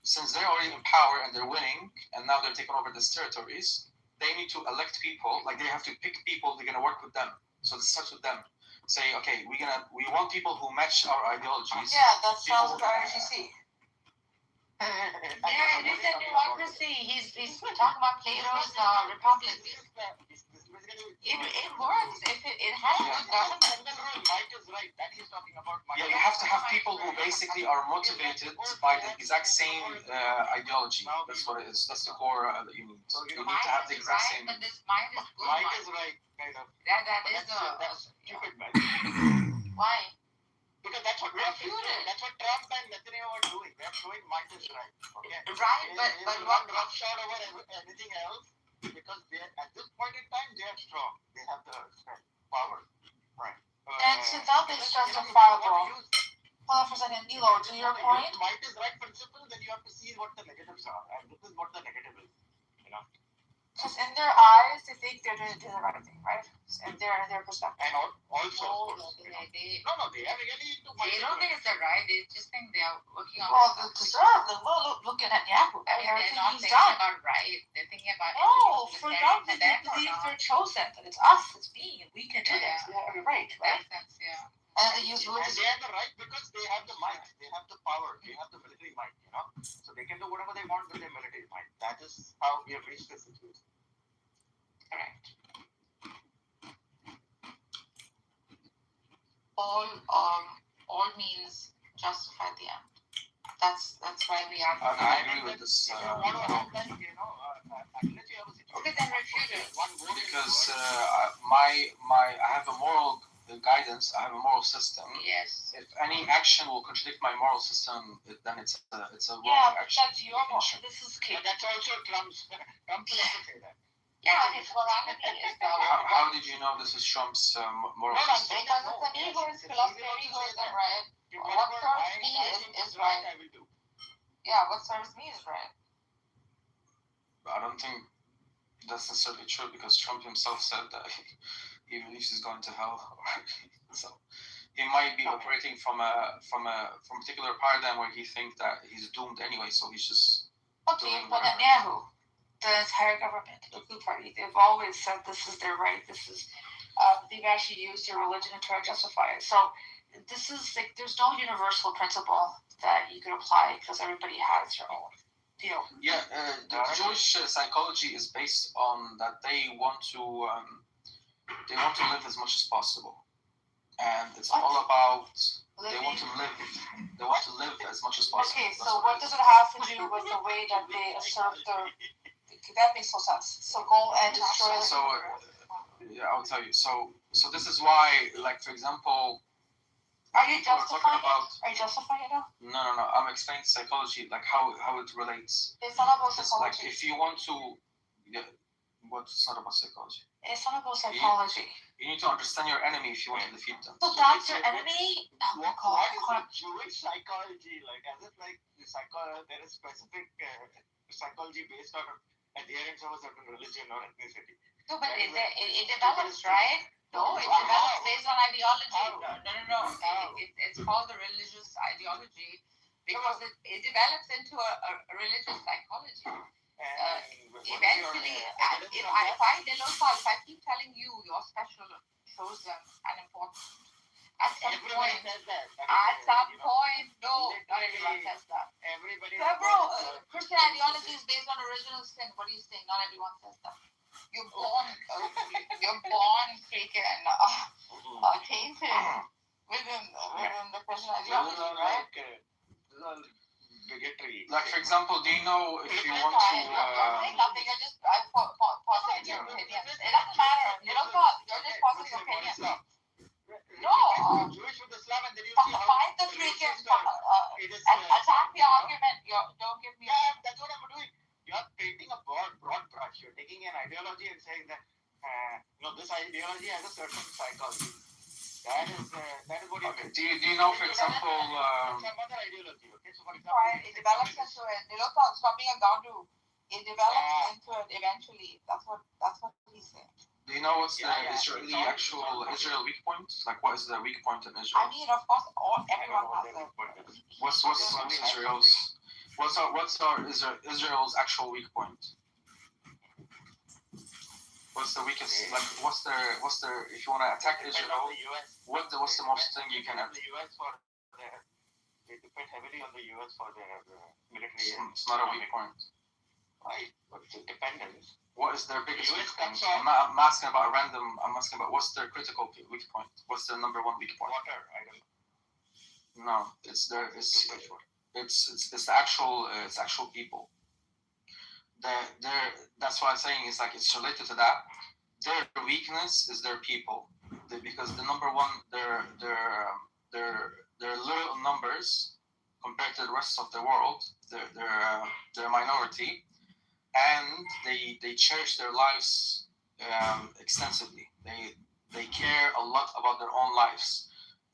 [SPEAKER 10] since they're already in power and they're winning, and now they're taking over these territories, they need to elect people. Like, they have to pick people they're gonna work with them. So this starts with them. Say, okay, we want people who match our ideologies.
[SPEAKER 11] Yeah, that sounds like RGC. Yeah, it is a democracy. He's talking about Plato's republic. It works if it has a government.
[SPEAKER 1] Mike is right. That he's talking about.
[SPEAKER 10] Yeah, you have to have people who basically are motivated by the exact same ideology. That's what it is. That's the core that you need. So you need to have the exact same.
[SPEAKER 11] But this mind is good.
[SPEAKER 1] Mike is right, kind of.
[SPEAKER 11] That's
[SPEAKER 1] stupid, man.
[SPEAKER 11] Why?
[SPEAKER 1] Because that's what Trump and Netanyahu are doing. They're showing Mike is right. Okay.
[SPEAKER 11] Right, but what
[SPEAKER 1] roughshod over anything else, because at this point in time they are strong. They have the strength, power. Right.
[SPEAKER 3] And since that is justifiable. Hold on for a second, Nilo, to your point.
[SPEAKER 1] Mike is right principle, then you have to see what the negatives are, and this is what the negative is.
[SPEAKER 3] Because in their eyes, they think they're doing the right thing, right? In their perspective.
[SPEAKER 1] And also,
[SPEAKER 11] No,
[SPEAKER 1] of course,
[SPEAKER 11] they
[SPEAKER 1] they are really into
[SPEAKER 11] they don't think it's the right. They just think they are working on.
[SPEAKER 3] Well, they deserve. Well, looking at Yahoo,
[SPEAKER 11] I mean, they're
[SPEAKER 3] everything
[SPEAKER 11] not
[SPEAKER 3] he's
[SPEAKER 11] thinking
[SPEAKER 3] done.
[SPEAKER 11] about right. They're thinking about.
[SPEAKER 3] No,
[SPEAKER 11] is it
[SPEAKER 3] for
[SPEAKER 11] caring
[SPEAKER 3] them, they
[SPEAKER 11] or
[SPEAKER 3] believe
[SPEAKER 11] not.
[SPEAKER 3] they're chosen, that it's us, it's me, and we can do
[SPEAKER 11] Yeah.
[SPEAKER 3] this. We have every right, right?
[SPEAKER 11] That's yeah.
[SPEAKER 3] And they use
[SPEAKER 1] and
[SPEAKER 3] religious.
[SPEAKER 1] they have the right because they have the might, they have the power, they have the military might, so they can do whatever they want with their military might. That is how we have reached this situation.
[SPEAKER 11] Correct. All means justify the end. That's why we are.
[SPEAKER 10] I agree with this.
[SPEAKER 1] If you want to have that, I'll let you have a situation.
[SPEAKER 11] Okay, then refute it.
[SPEAKER 1] One vote in
[SPEAKER 10] Because
[SPEAKER 1] the
[SPEAKER 10] I have a moral guidance. I have a moral system.
[SPEAKER 11] Yes.
[SPEAKER 10] If any action will contradict my moral system, then it's a wrong
[SPEAKER 3] Yeah, but
[SPEAKER 10] action.
[SPEAKER 3] that's your moral. This is key.
[SPEAKER 1] But that's also Trump's. Trump will also say that.
[SPEAKER 11] Yeah, his morality is the
[SPEAKER 10] How did you know this is Trump's moral
[SPEAKER 1] No, I'm
[SPEAKER 10] system?
[SPEAKER 1] saying
[SPEAKER 11] because
[SPEAKER 1] that,
[SPEAKER 11] it's an
[SPEAKER 1] yes,
[SPEAKER 11] egoist
[SPEAKER 1] yes,
[SPEAKER 11] philosophy.
[SPEAKER 1] he will also say
[SPEAKER 11] Egoism,
[SPEAKER 1] that.
[SPEAKER 11] right?
[SPEAKER 1] If
[SPEAKER 11] What
[SPEAKER 1] whatever
[SPEAKER 11] serves
[SPEAKER 1] I
[SPEAKER 11] me
[SPEAKER 1] think
[SPEAKER 11] is right.
[SPEAKER 1] I will do.
[SPEAKER 11] Yeah, what serves me is right.
[SPEAKER 10] I don't think that's necessarily true because Trump himself said that he believes he's going to hell. So he might be operating from a particular paradigm where he thinks that he's doomed anyway. So he's just
[SPEAKER 3] Okay,
[SPEAKER 10] doing
[SPEAKER 3] but
[SPEAKER 10] whatever.
[SPEAKER 3] Netanyahu, the entire government, the Blue Party, they've always said this is their right. This is, they've actually used their religion to try to justify it. So this is like, there's no universal principle that you can apply because everybody has their own deal.
[SPEAKER 10] Yeah, the Jewish psychology is based on that they want to live as much as possible, and it's all about they want to live as much as possible.
[SPEAKER 3] Okay,
[SPEAKER 10] That's
[SPEAKER 3] so
[SPEAKER 10] what
[SPEAKER 3] what
[SPEAKER 10] it is.
[SPEAKER 3] does it have to do with the way that they assert their? That makes no sense. So go and destroy.
[SPEAKER 10] So yeah, I'll tell you. So this is why, like, for example,
[SPEAKER 3] Are you
[SPEAKER 10] people are talking
[SPEAKER 3] justifying
[SPEAKER 10] about.
[SPEAKER 3] it? Are you justifying it now?
[SPEAKER 10] No. I'm explaining psychology, like how it relates.
[SPEAKER 3] It's not about
[SPEAKER 10] It's like
[SPEAKER 3] psychology.
[SPEAKER 10] if you want to, yeah, what's not about psychology?
[SPEAKER 3] It's not about psychology.
[SPEAKER 10] You need to understand your enemy if you want to defeat them.
[SPEAKER 3] So that's your enemy? Oh my
[SPEAKER 1] What
[SPEAKER 3] God.
[SPEAKER 1] is the Jewish psychology like? As if like there is specific psychology based on adherence of a certain religion or ethnicity.
[SPEAKER 11] No, but it develops, right? No, it develops based on ideology. No. It's called the religious ideology because it develops into a religious psychology. Eventually, if I keep telling you you're special, chosen, and important, at some point, no, not everyone says that.
[SPEAKER 1] Everybody.
[SPEAKER 11] Christian ideology is based on original sin. What are you saying? Not everyone says that. You're born freaking tainted within the Christian ideology, right?
[SPEAKER 1] Bigotry.
[SPEAKER 10] Like, for example, do you know if you want to?
[SPEAKER 11] I'm saying nothing. You're just positing your opinions. It doesn't matter. You're just positing opinions. No.
[SPEAKER 1] Jewish with Islam, and then you see
[SPEAKER 11] Find the freaking attack the argument. Don't give me.
[SPEAKER 1] Yeah, that's what I'm doing. You're painting a broad brush. You're taking an ideology and saying that this ideology has a certain psychology. That is what you're
[SPEAKER 10] Okay. Do you know, for example?
[SPEAKER 1] Some other ideology. Okay, so for example,
[SPEAKER 11] It develops into it. Stop being a Gandu. It develops into it eventually. That's what he's saying.
[SPEAKER 10] Do you know what's the Israel weak point? Like, what is the weak point in Israel?
[SPEAKER 11] I mean, of course, everyone has it.
[SPEAKER 10] What's Israel's actual weak point? What's the weakest? Like, what's their? If you want to attack Israel, what's the most thing you can attack?
[SPEAKER 1] The US they depend heavily on the US for their military.
[SPEAKER 10] It's not a weak point.
[SPEAKER 1] Right, but the dependence.
[SPEAKER 10] What is their biggest weak point?
[SPEAKER 1] I'm
[SPEAKER 10] I'm asking about random. I'm asking about what's their critical weak point. What's their number one weak point?
[SPEAKER 1] Water, I don't know.
[SPEAKER 10] No, it's the actual people. That's what I'm saying. It's like it's related to that. Their weakness is their people, because the number one, their little numbers compared to the rest of the world. They're a minority, and they cherish their lives extensively. They care a lot about their own lives.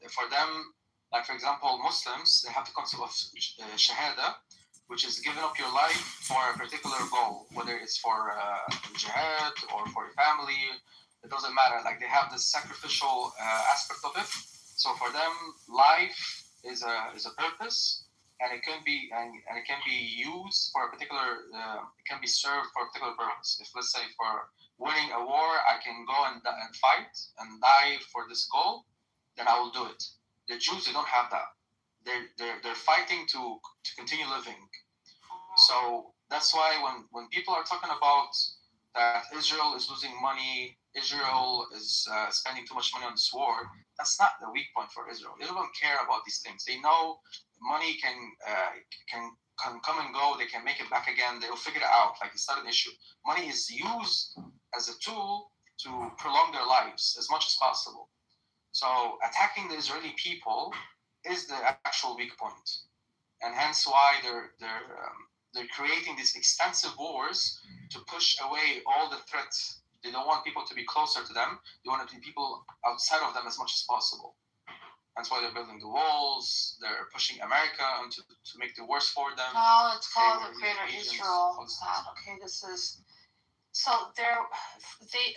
[SPEAKER 10] For them, like for example, Muslims, they have the concept of shahada, which is giving up your life for a particular goal, whether it's for jihad or for your family, it doesn't matter. Like they have this sacrificial aspect of it. So for them, life is a purpose, and it can be used for a particular. It can be served for a particular purpose. If let's say for winning a war, I can go and fight and die for this goal, then I will do it. The Jews, they don't have that. They're fighting to continue living. So that's why when people are talking about that Israel is losing money, Israel is spending too much money on this war, that's not the weak point for Israel. They don't care about these things. They know money can come and go. They can make it back again. They'll figure it out. Like it's not an issue. Money is used as a tool to prolong their lives as much as possible. So attacking the Israeli people is the actual weak point, and hence why they're creating these extensive wars to push away all the threats. They don't want people to be closer to them. They want to be people outside of them as much as possible. That's why they're building the walls. They're pushing America to make the worse for them.
[SPEAKER 3] No, it's called the Greater Israel. Okay, this is so.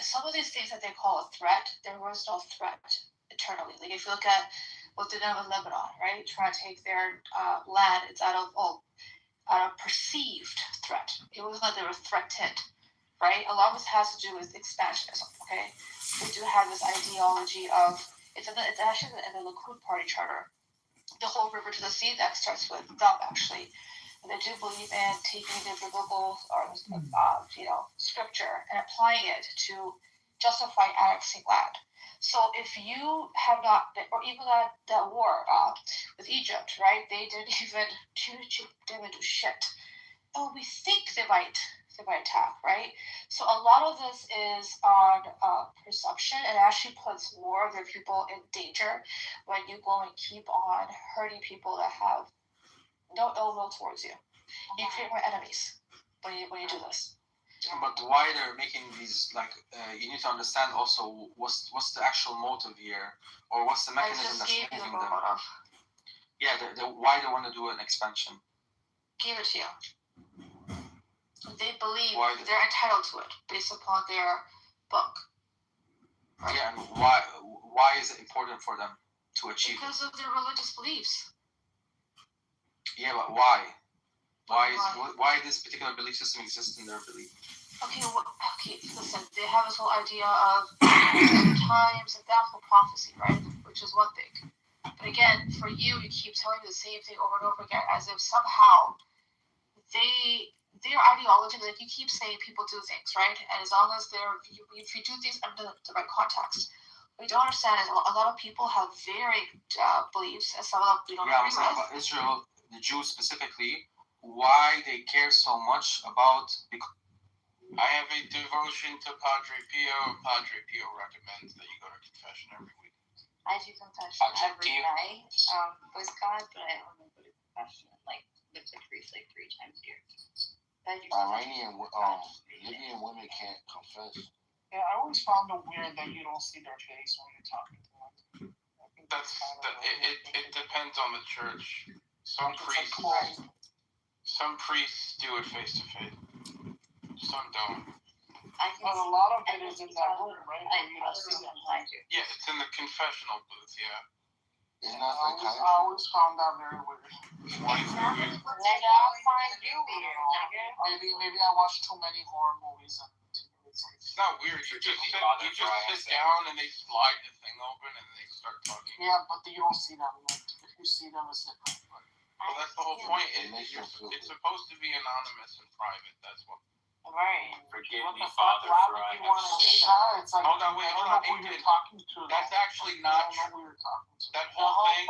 [SPEAKER 3] Some of these things that they call a threat, there was no threat eternally. Like if you look at what they did with Lebanon, right, trying to take their land, it's out of perceived threat. It wasn't like they were threatened, right? A lot of this has to do with expansionism. Okay, we do have this ideology of it's actually in the Likud party charter. The whole river to the sea that starts with them actually. And they do believe in taking the biblical or scripture and applying it to justify annexing land. So if you have not been, or even that war with Egypt, right? They didn't even do shit. Oh, we think they might attack, right? So a lot of this is on perception, and actually puts more of their people in danger when you go and keep on hurting people that have no ill will towards you. You create more enemies when you do this.
[SPEAKER 10] But why they're making these, like, you need to understand also what's the actual motive here, or what's the mechanism that's moving them. Yeah, why they want to do an expansion.
[SPEAKER 3] Give it to you. They believe they're entitled to it based upon their book.
[SPEAKER 10] Right? Yeah, and why is it important for them to achieve
[SPEAKER 3] because of their religious beliefs.
[SPEAKER 10] Yeah, but why? Why this particular belief system exists in their belief?
[SPEAKER 3] Okay, listen, they have this whole idea of times and doubtful prophecy, right? Which is one thing. But again, for you keep telling the same thing over and over again, as if somehow their ideology, like you keep saying people do things, right? And as long as if you do things under the right context. What you don't understand is a lot of people have varied beliefs, and some of them we don't agree with.
[SPEAKER 10] About Israel, the Jews specifically, why they care so much about.
[SPEAKER 1] I have a devotion to Padre Pio. Padre Pio recommends that you go to confession every week.
[SPEAKER 11] I do confession every night with God, but I only go to confession like with the priest like 3 times a year.
[SPEAKER 6] Iranian Libyan women can't confess.
[SPEAKER 12] Yeah, I always found it weird that you don't see their face when you're talking to them.
[SPEAKER 1] It depends on the church. Some priests do it face to face. Some don't.
[SPEAKER 12] But a lot of it is in that room, right? You don't see them.
[SPEAKER 1] Yeah, it's in the confessional booth. Yeah.
[SPEAKER 6] It's not
[SPEAKER 12] I always found that very weird.
[SPEAKER 1] Why is it weird?
[SPEAKER 11] Nigga, I'll find you weird, nigga.
[SPEAKER 12] Maybe I watch too many horror movies.
[SPEAKER 1] It's not weird. You just sit down and they slide the thing open and they start talking.
[SPEAKER 12] Yeah, but you don't see them. Like, if you see them, it's different.
[SPEAKER 1] Well, that's the whole point. It's supposed to be anonymous and private. That's what.
[SPEAKER 11] Right.
[SPEAKER 1] Forgive me, Father, for I have sinned.
[SPEAKER 12] It's like,
[SPEAKER 1] hold on, wait.
[SPEAKER 12] Who you're talking to.
[SPEAKER 1] That's actually not true.
[SPEAKER 12] Who you're talking to.
[SPEAKER 1] That whole thing.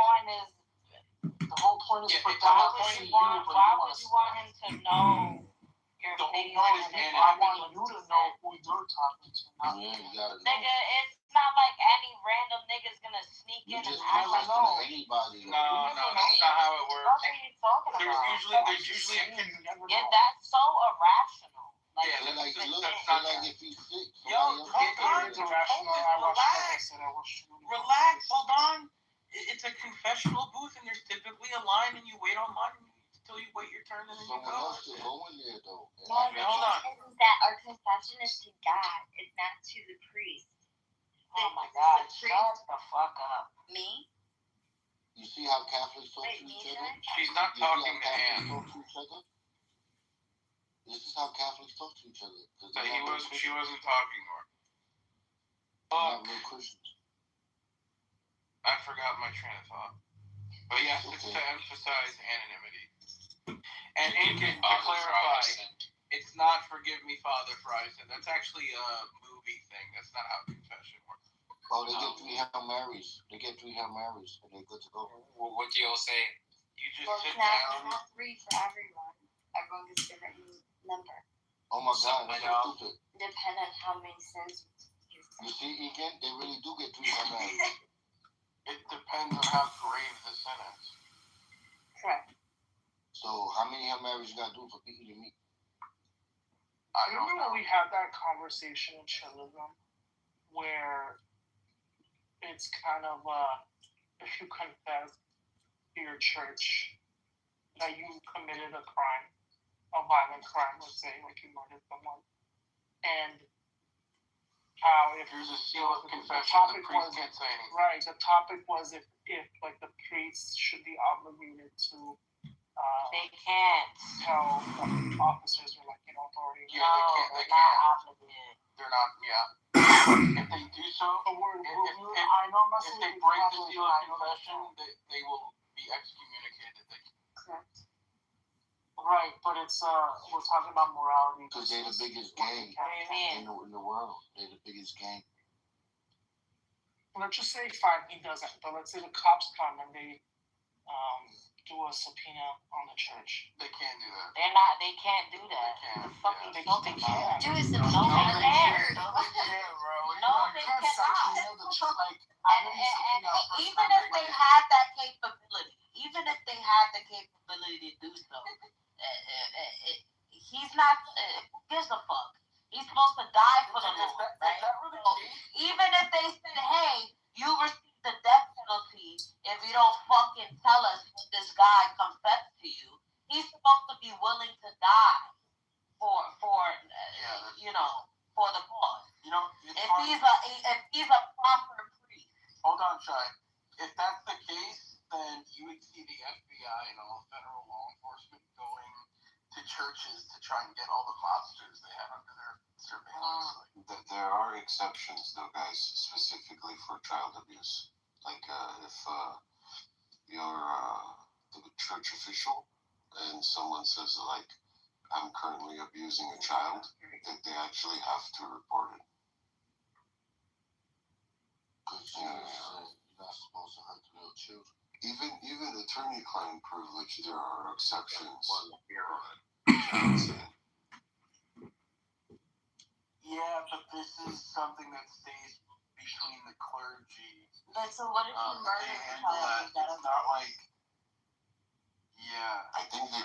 [SPEAKER 12] The whole point is for
[SPEAKER 11] why
[SPEAKER 12] God to see you, but
[SPEAKER 11] why would you want him to know your
[SPEAKER 1] the whole
[SPEAKER 11] face?
[SPEAKER 1] point is, man,
[SPEAKER 12] I want you to know who you're talking to.
[SPEAKER 11] Nigga, it's not like any random nigga's gonna sneak in and act like
[SPEAKER 6] anybody.
[SPEAKER 1] No, that's not how it works.
[SPEAKER 11] What are you talking about?
[SPEAKER 1] There's usually
[SPEAKER 11] Yeah, that's so irrational. Like,
[SPEAKER 1] yeah,
[SPEAKER 6] like if he's sick.
[SPEAKER 1] Yo, hold on. Relax, hold on. It's a confessional booth, and there's typically a line, and you wait online until
[SPEAKER 10] you wait your turn and then you
[SPEAKER 6] Someone
[SPEAKER 10] go.
[SPEAKER 6] else should go in there though.
[SPEAKER 9] No, the thing is that our confession is to God. It's not to the priest.
[SPEAKER 2] Oh my God!
[SPEAKER 9] The
[SPEAKER 2] Shut
[SPEAKER 9] priest,
[SPEAKER 2] the fuck up.
[SPEAKER 9] me?
[SPEAKER 6] You see how Catholics talk
[SPEAKER 9] Wait,
[SPEAKER 6] to
[SPEAKER 9] me
[SPEAKER 6] each
[SPEAKER 9] should
[SPEAKER 6] other?
[SPEAKER 9] I?
[SPEAKER 10] She's not
[SPEAKER 6] You see how
[SPEAKER 10] talking to
[SPEAKER 6] Catholics
[SPEAKER 10] him.
[SPEAKER 6] talk to each other? This is how Catholics talk to each other.
[SPEAKER 1] So she wasn't talking to her.
[SPEAKER 6] They're not real Christians.
[SPEAKER 1] I forgot my train of thought. But yes, it's to emphasize anonymity.
[SPEAKER 10] And Aiken, to clarify, it's not Forgive Me, Father, for I Sin. That's actually a movie thing. That's not how confession works.
[SPEAKER 6] Oh, they get 3 Hail Marys. They get 3 Hail Marys, and they're good to go.
[SPEAKER 1] Well, what do you all say? You just
[SPEAKER 9] Well,
[SPEAKER 1] sit
[SPEAKER 9] it's
[SPEAKER 1] down.
[SPEAKER 9] not 3 for everyone. Everyone gets a different number.
[SPEAKER 6] Oh my God, that's so stupid.
[SPEAKER 9] Depend on how many sins you
[SPEAKER 6] You see, Egan, they really do get 3 Hail Marys.
[SPEAKER 1] It depends on how grave the sin is.
[SPEAKER 9] Correct.
[SPEAKER 6] So, how many Hail Marys you gotta do for eating meat?
[SPEAKER 12] I remember when we had that conversation in Chillism where it's kind of if you confess to your church that you committed a crime, a violent crime, let's say, like you murdered someone, and how if
[SPEAKER 1] There's a seal of confession, the
[SPEAKER 12] topic
[SPEAKER 1] priest
[SPEAKER 12] was
[SPEAKER 1] can't say anything.
[SPEAKER 12] right, the topic was if like the priest should be obligated to
[SPEAKER 2] They can't.
[SPEAKER 12] tell the officers or like authority.
[SPEAKER 1] Yeah, they
[SPEAKER 2] They're
[SPEAKER 1] can't.
[SPEAKER 2] not obligated.
[SPEAKER 1] They're not. Yeah. If they do so,
[SPEAKER 12] But
[SPEAKER 1] if
[SPEAKER 12] I know I'm not
[SPEAKER 1] if
[SPEAKER 12] saying
[SPEAKER 1] they
[SPEAKER 12] we
[SPEAKER 1] break
[SPEAKER 12] have
[SPEAKER 1] the
[SPEAKER 12] those
[SPEAKER 1] seal of
[SPEAKER 12] guys.
[SPEAKER 1] confession, they will be excommunicated.
[SPEAKER 9] Correct.
[SPEAKER 12] Right, but it's we're talking about morality.
[SPEAKER 6] Because they're the biggest gang
[SPEAKER 2] What do you mean?
[SPEAKER 6] in the world. They're the biggest gang.
[SPEAKER 12] Let's just say fine, he doesn't. But let's say the cops come and they do a subpoena on the church.
[SPEAKER 1] They can't do that.
[SPEAKER 2] They can't do that.
[SPEAKER 1] They can't.
[SPEAKER 2] Fucking
[SPEAKER 12] They
[SPEAKER 2] filthy
[SPEAKER 12] can't.
[SPEAKER 9] Do a
[SPEAKER 2] No,
[SPEAKER 9] subpoena
[SPEAKER 2] they
[SPEAKER 9] there.
[SPEAKER 2] can't.
[SPEAKER 1] No, they can't, bro.
[SPEAKER 2] No, they cannot.
[SPEAKER 1] And
[SPEAKER 2] Even if they had that capability, to do so, he's not. Who gives a fuck? He's supposed to die for the Lord, right? So even if they said, "Hey, you received the death penalty if you don't fucking tell us what this guy confessed to you," he's supposed to be willing to die for the cause. If he's a proper priest.
[SPEAKER 1] Hold on, Shai. If that's the case, then you would see the FBI and all federal law enforcement going to churches to try and get all the mobsters they have under their surveillance.
[SPEAKER 7] There are exceptions, though, guys, specifically for child abuse. Like if you're the church official and someone says, like, I'm currently abusing a child, that they actually have to report it.
[SPEAKER 6] Because you're not supposed to hurt the little children.
[SPEAKER 7] Even attorney-client privilege, there are exceptions.
[SPEAKER 1] Yeah, but this is something that stays between the clergy.
[SPEAKER 2] But so what if you murder
[SPEAKER 1] They
[SPEAKER 2] a
[SPEAKER 1] handle
[SPEAKER 2] child?
[SPEAKER 1] that. It's not like. Yeah.
[SPEAKER 7] I think the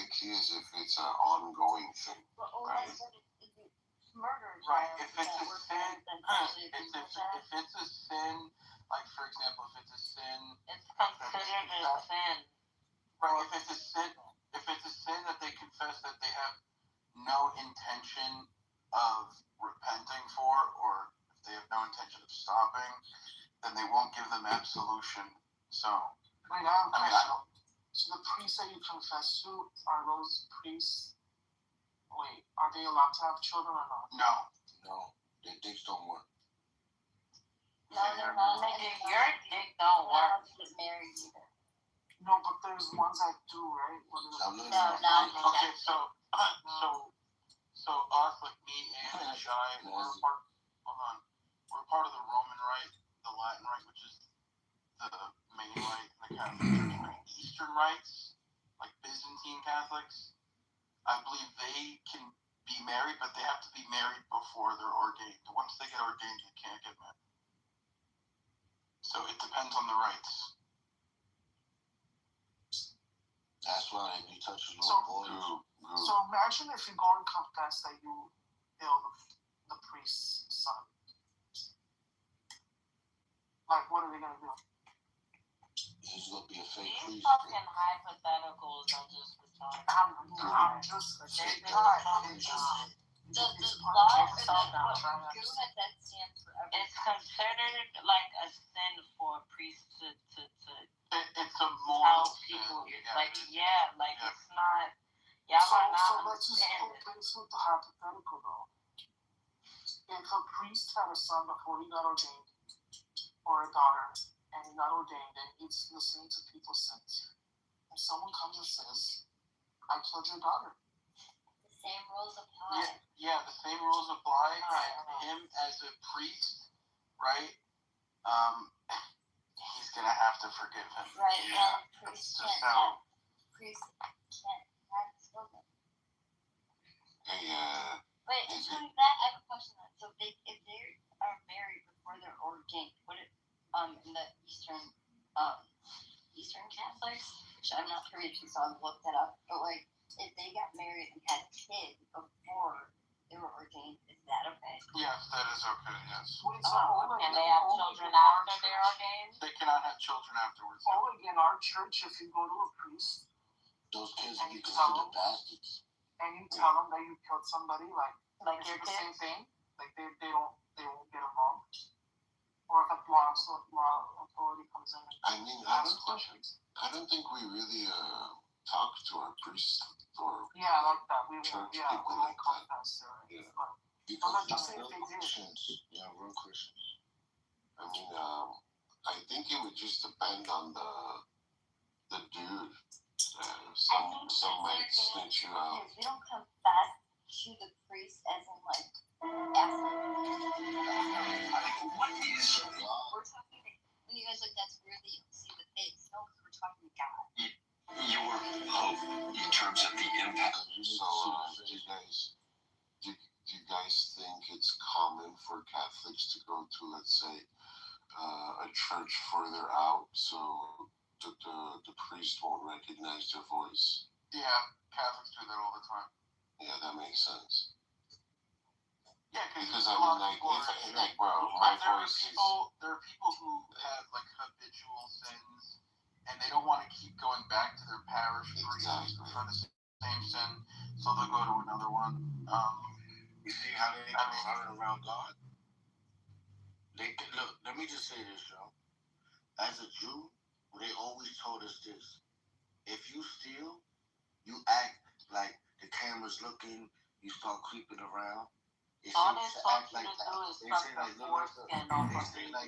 [SPEAKER 7] key is if it's an ongoing thing. Right.
[SPEAKER 2] Murder.
[SPEAKER 1] Right. If it's a sin, if it's a sin, like for example, if it's a sin,
[SPEAKER 2] it's considered a sin.
[SPEAKER 1] Right. If it's a sin that they confess that they have no intention of repenting for, or if they have no intention of stopping, then they won't give them absolution. So.
[SPEAKER 12] Wait, I don't. So the priests that you confess to, are those priests? Wait, are they allowed to have children or not?
[SPEAKER 6] No, their dicks don't work.
[SPEAKER 2] No, they're not. Your dick don't work.
[SPEAKER 9] Get married either.
[SPEAKER 12] No, but there's ones that do, right?
[SPEAKER 1] Okay, so us, like me and Shai, we're part of the Roman Rite, the Latin Rite, which is the main rite in the Catholic Church. But Eastern rites, like Byzantine Catholics, I believe they can be married, but they have to be married before they're ordained. Once they get ordained, they can't get married. So it depends on the rites.
[SPEAKER 6] That's why they be touching
[SPEAKER 12] So-
[SPEAKER 6] little boys.
[SPEAKER 12] So imagine if you go and confess that you killed the priest's son. Like, what are they gonna do?
[SPEAKER 6] He's gonna be a fake
[SPEAKER 2] These
[SPEAKER 6] priest.
[SPEAKER 2] fucking hypotheticals are
[SPEAKER 12] I'm just a
[SPEAKER 11] They
[SPEAKER 12] guy.
[SPEAKER 11] don't
[SPEAKER 12] It's
[SPEAKER 11] know.
[SPEAKER 12] just
[SPEAKER 11] The law for
[SPEAKER 12] so
[SPEAKER 11] that,
[SPEAKER 12] dumb.
[SPEAKER 11] that stands for
[SPEAKER 2] It's considered like a sin for a priest to
[SPEAKER 1] It's a
[SPEAKER 2] tell
[SPEAKER 1] moral
[SPEAKER 2] people.
[SPEAKER 1] sin.
[SPEAKER 2] Like,
[SPEAKER 1] Yeah.
[SPEAKER 2] it's not. Y'all are not
[SPEAKER 12] So let's just
[SPEAKER 2] understanding.
[SPEAKER 12] put things with the hypothetical though. If a priest had a son before he got ordained, or a daughter, and he got ordained, and he's listening to people's sins, and someone comes and says, "I killed your daughter."
[SPEAKER 11] the same rules apply.
[SPEAKER 1] Yeah, the same rules apply. Him as a priest, right? He's gonna have to forgive him.
[SPEAKER 11] Right,
[SPEAKER 1] Yeah.
[SPEAKER 11] and priests
[SPEAKER 1] That's just
[SPEAKER 11] can't
[SPEAKER 1] how.
[SPEAKER 11] have children.
[SPEAKER 7] Hey,
[SPEAKER 11] Wait, it's coming back. I have a question. So if they are married before they're ordained, would it in the Eastern Catholics, which I'm not privy to, so I've looked that up. But like, if they got married and had a kid before they were ordained, is that okay?
[SPEAKER 1] Yes, that is okay. Yes.
[SPEAKER 2] Can they have children after they're ordained?
[SPEAKER 1] They cannot have children afterwards.
[SPEAKER 12] Only in our church, if you go to a priest
[SPEAKER 6] Those kids
[SPEAKER 12] And
[SPEAKER 6] be
[SPEAKER 12] you tell
[SPEAKER 6] considered
[SPEAKER 12] them.
[SPEAKER 6] bastards.
[SPEAKER 12] and you tell them that you killed somebody, like
[SPEAKER 2] Like
[SPEAKER 12] it's
[SPEAKER 2] your
[SPEAKER 12] the same
[SPEAKER 2] kids?
[SPEAKER 12] thing. Like they won't get involved. Or if a law authority comes in and
[SPEAKER 7] I mean, I
[SPEAKER 12] asks
[SPEAKER 7] don't
[SPEAKER 12] questions.
[SPEAKER 7] think we really talk to our priests or
[SPEAKER 12] Yeah, like that. We
[SPEAKER 7] church
[SPEAKER 12] won't. Yeah, we
[SPEAKER 7] people
[SPEAKER 12] won't
[SPEAKER 7] like that.
[SPEAKER 12] confess.
[SPEAKER 7] Yeah.
[SPEAKER 12] But
[SPEAKER 7] Because
[SPEAKER 12] let's
[SPEAKER 7] they're
[SPEAKER 12] just say
[SPEAKER 7] real
[SPEAKER 12] they did.
[SPEAKER 7] Christians. Yeah, real Christians. I mean, I think it would just depend on the dude. Some might snitch you out.
[SPEAKER 11] If you don't confess to the priest, as in like
[SPEAKER 6] What is the law?
[SPEAKER 11] we're talking. When you guys like, that's weird that you can see the face. No, because we're talking to God.
[SPEAKER 6] Your hope in terms of the impact.
[SPEAKER 7] So, do you guys think it's common for Catholics to go to, let's say, a church further out so the priest won't recognize their voice?
[SPEAKER 1] Yeah, Catholics do that all the time.
[SPEAKER 7] Yeah, that makes sense.
[SPEAKER 1] Yeah,
[SPEAKER 7] Because I mean, like, bro, my voice is.
[SPEAKER 1] There are people who have like habitual sins, and they don't want to keep going back to their parish priest for the same sin, so they'll go to another one.
[SPEAKER 6] You see how they run around God? Look, let me just say this, y'all. As a Jew, they always told us this. If you steal, you act like the camera's looking, you start creeping around. They
[SPEAKER 2] All
[SPEAKER 6] say
[SPEAKER 2] they
[SPEAKER 6] to
[SPEAKER 2] told
[SPEAKER 6] act
[SPEAKER 2] you
[SPEAKER 6] like
[SPEAKER 2] to
[SPEAKER 6] that.
[SPEAKER 2] do is
[SPEAKER 6] They
[SPEAKER 2] suck
[SPEAKER 6] say
[SPEAKER 2] the
[SPEAKER 6] like, look,
[SPEAKER 2] foreskin off
[SPEAKER 6] they
[SPEAKER 2] of
[SPEAKER 6] say
[SPEAKER 2] people.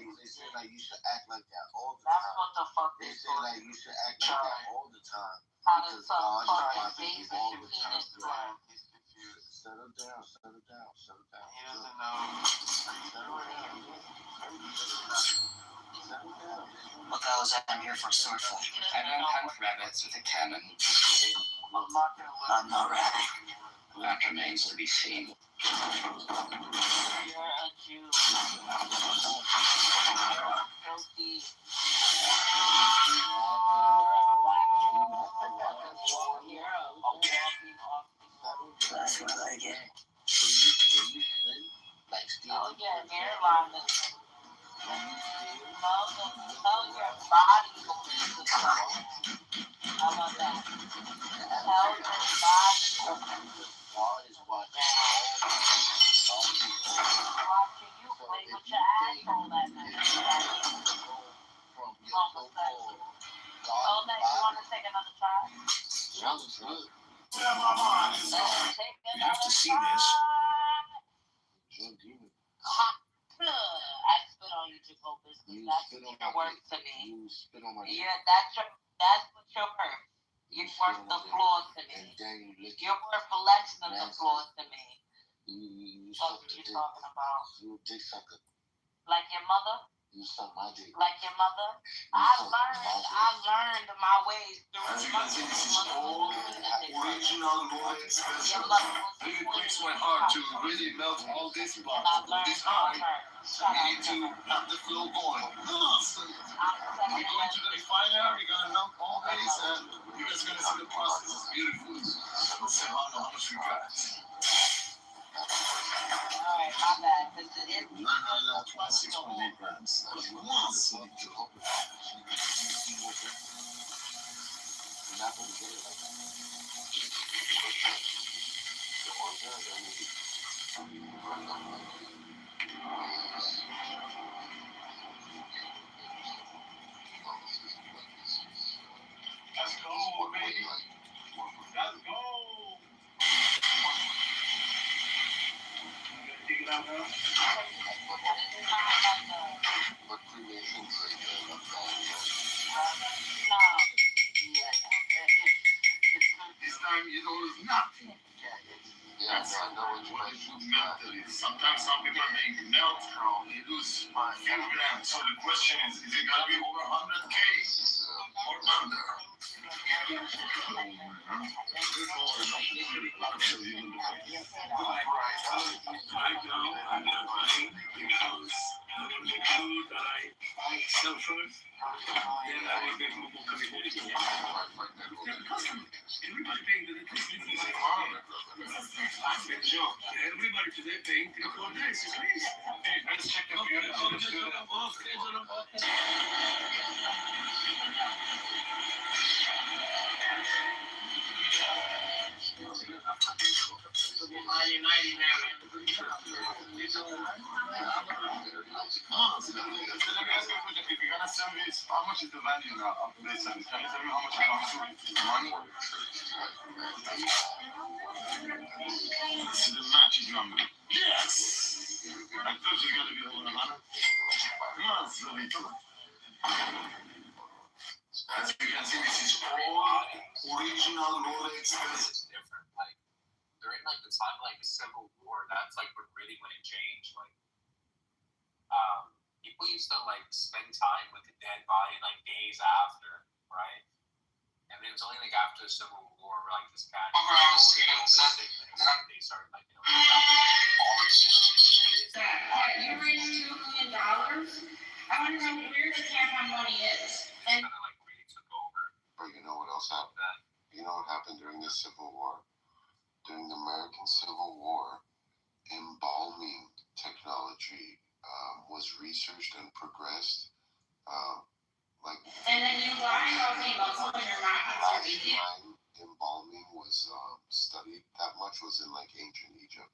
[SPEAKER 6] like you should act like that all the
[SPEAKER 2] That's
[SPEAKER 6] time.
[SPEAKER 2] what the fuck
[SPEAKER 6] They
[SPEAKER 2] they
[SPEAKER 6] say
[SPEAKER 2] told
[SPEAKER 6] like
[SPEAKER 2] you.
[SPEAKER 6] you should act like that all the time.
[SPEAKER 2] How to
[SPEAKER 6] Because
[SPEAKER 2] suck
[SPEAKER 6] God is
[SPEAKER 2] fucking
[SPEAKER 6] watching
[SPEAKER 2] babies
[SPEAKER 6] you all
[SPEAKER 2] and
[SPEAKER 6] the time.
[SPEAKER 2] penis time.
[SPEAKER 1] He's confused.
[SPEAKER 7] Settle down, settle down, settle down.
[SPEAKER 1] He doesn't know.
[SPEAKER 6] Look, I'm here for sword fight. I don't hunt rabbits with a cannon.
[SPEAKER 1] I'm not gonna let
[SPEAKER 6] I'm not ready. That remains to be seen.
[SPEAKER 2] You're a Jew. Filthy. You're a walking officer.
[SPEAKER 6] That's what I get. Like
[SPEAKER 2] Oh,
[SPEAKER 6] stealing.
[SPEAKER 2] yeah, hairline. Tell your body to leave the door. How about that? Tell your body.
[SPEAKER 6] God is watching.
[SPEAKER 2] Watching you play with your asshole that night.
[SPEAKER 6] From your so-called
[SPEAKER 2] Oh, man, you want to take another shot?
[SPEAKER 6] Sounds good.
[SPEAKER 2] Take another
[SPEAKER 6] to see
[SPEAKER 2] shot.
[SPEAKER 6] this.
[SPEAKER 2] Hot blood. I spit on you, Jehovah's. That's
[SPEAKER 6] spit on
[SPEAKER 2] your
[SPEAKER 6] my
[SPEAKER 2] work
[SPEAKER 6] dick.
[SPEAKER 2] to me.
[SPEAKER 6] You spit on my dick.
[SPEAKER 2] Yeah, that's what you're worth. You're worth the floor to
[SPEAKER 6] And
[SPEAKER 2] me.
[SPEAKER 6] then you lick
[SPEAKER 2] You're worth less than the floor to me.
[SPEAKER 6] You
[SPEAKER 2] That's
[SPEAKER 6] suck
[SPEAKER 2] what
[SPEAKER 6] the
[SPEAKER 2] you're
[SPEAKER 6] dick.
[SPEAKER 2] talking about.
[SPEAKER 6] You a dick sucker.
[SPEAKER 2] Like your mother?
[SPEAKER 6] You suck my dick.
[SPEAKER 2] Like your mother?
[SPEAKER 6] You
[SPEAKER 2] I
[SPEAKER 6] suck my dick.
[SPEAKER 2] learned my ways through
[SPEAKER 8] As you
[SPEAKER 2] my
[SPEAKER 8] can see, this is
[SPEAKER 2] mother.
[SPEAKER 8] all original Lord
[SPEAKER 2] Your
[SPEAKER 8] special.
[SPEAKER 2] mother was
[SPEAKER 8] It
[SPEAKER 2] queen.
[SPEAKER 8] breaks my heart to really melt all this
[SPEAKER 2] And
[SPEAKER 8] box,
[SPEAKER 2] I learned
[SPEAKER 8] this
[SPEAKER 2] from
[SPEAKER 8] high.
[SPEAKER 2] her. Shut
[SPEAKER 8] We need
[SPEAKER 2] up.
[SPEAKER 8] to have the flow going.
[SPEAKER 2] I'm second
[SPEAKER 8] We're going to the refiner, we're going to knock all these, and you guys are going to see the process. It's beautiful. Let's see how much we got.
[SPEAKER 2] Alright, my bad. This is
[SPEAKER 8] 926.8 grams. Once.
[SPEAKER 6] You're not going to get it like that.
[SPEAKER 7] But cremation's like not bad.
[SPEAKER 1] This time you know it's nothing.
[SPEAKER 7] Yeah, I know what you mean.
[SPEAKER 1] Sometimes some people they melt, they lose 50 grams. So the question is it gonna be over 100K or under? Everybody today paying 3 or 4 days, please. Hey, let's check the computer. If you're gonna sell this, how much is the value now of this service? Can you tell me how much it comes to? Money? This is the matching number. Yes! I thought it was gonna be over 100. No, it's a little. As you can see, this is all original Rolex.
[SPEAKER 13] Different. Like during like the time of, like the Civil War, that's like when it changed. Like people used to like spend time with the dead body like days after, right? And it was only like after the Civil War where like this guy they started like
[SPEAKER 11] You raised $2 million. I want to know where the Tampa money is. And
[SPEAKER 13] kind of like really took over.
[SPEAKER 7] But you know what else happened? You know what happened during the Civil War? During the American Civil War, embalming technology was researched and progressed.
[SPEAKER 11] and then you lie all day about something you're not
[SPEAKER 7] Last time embalming was studied that much was in like ancient Egypt.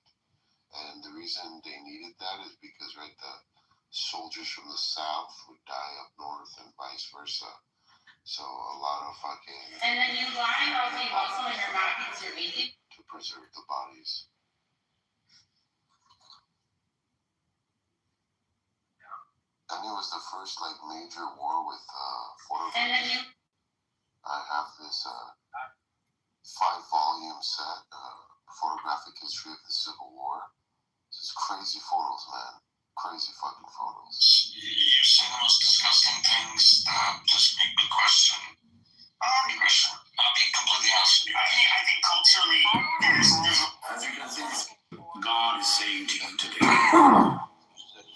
[SPEAKER 7] And the reason they needed that is because, right, the soldiers from the south would die up north and vice versa. So a lot of fucking...
[SPEAKER 11] And then you lie all day about something you're not conserving.
[SPEAKER 7] To preserve the bodies. And it was the first like major war with photographs.
[SPEAKER 11] And then you...
[SPEAKER 7] I have this 5-volume set, photographic history of the Civil War. It's crazy photos, man. Crazy fucking photos.
[SPEAKER 1] You see the most disgusting things that just make me question. I'll be completely honest with you. I think culturally, there's as you can see, God is saying to you today,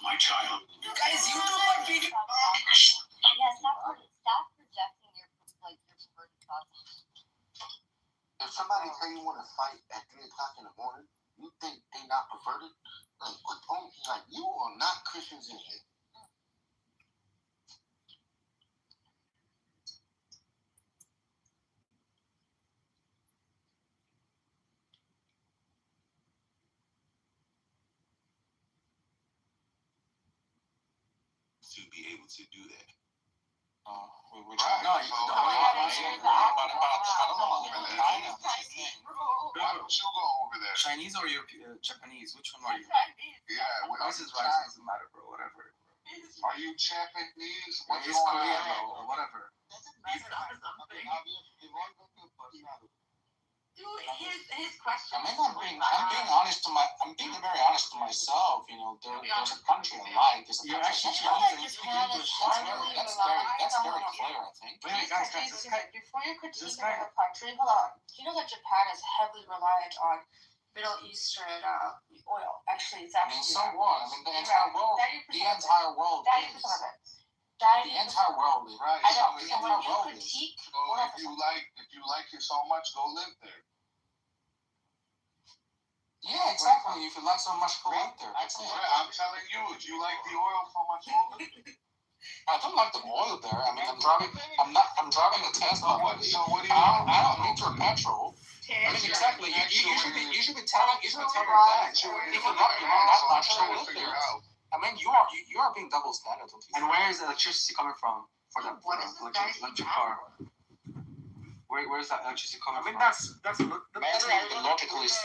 [SPEAKER 1] my child. You guys, you know what big question.
[SPEAKER 9] Yeah, stop projecting your perverted thoughts.
[SPEAKER 6] If somebody tell you want to fight at 3 o'clock in the morning, you think they not perverted? Like you are not Christians in here.
[SPEAKER 1] To be able to do that.
[SPEAKER 10] We try. No, you don't. I don't know about China.
[SPEAKER 6] Why don't you go over there?
[SPEAKER 10] Chinese or Japanese? Which one are you?
[SPEAKER 6] Yeah,
[SPEAKER 10] This is right. It doesn't matter, bro. Whatever.
[SPEAKER 6] Are you Japanese?
[SPEAKER 10] What's Korean, bro? Or whatever.
[SPEAKER 11] His question.
[SPEAKER 10] I mean, I'm being very honest to myself. You know, there's a country I like. You're actually
[SPEAKER 3] That's
[SPEAKER 10] very clear, I think. Wait, guys.
[SPEAKER 3] Before you critique another country, hold on. Do you know that Japan is heavily reliant on Middle Eastern oil? Actually, it's actually.
[SPEAKER 10] So what? I mean, the entire world. The entire world.
[SPEAKER 3] 90% of it.
[SPEAKER 10] The entire world.
[SPEAKER 6] Right.
[SPEAKER 3] I know.
[SPEAKER 6] So
[SPEAKER 3] So when you critique,
[SPEAKER 6] if you like it so much, go live there.
[SPEAKER 10] Yeah, exactly. If you like so much, go out there. That's it.
[SPEAKER 6] I'm telling you, if you like the oil so much, go live there.
[SPEAKER 10] I don't like the oil there. I mean, I'm driving a Tesla.
[SPEAKER 6] So what do you?
[SPEAKER 10] I don't need your petrol. I mean, exactly. You should be telling that. If you're not much, so live there. I mean, you are being double standard. And where is the electricity coming from for the electric car? Where's that electricity coming from? I mean, that's the logical is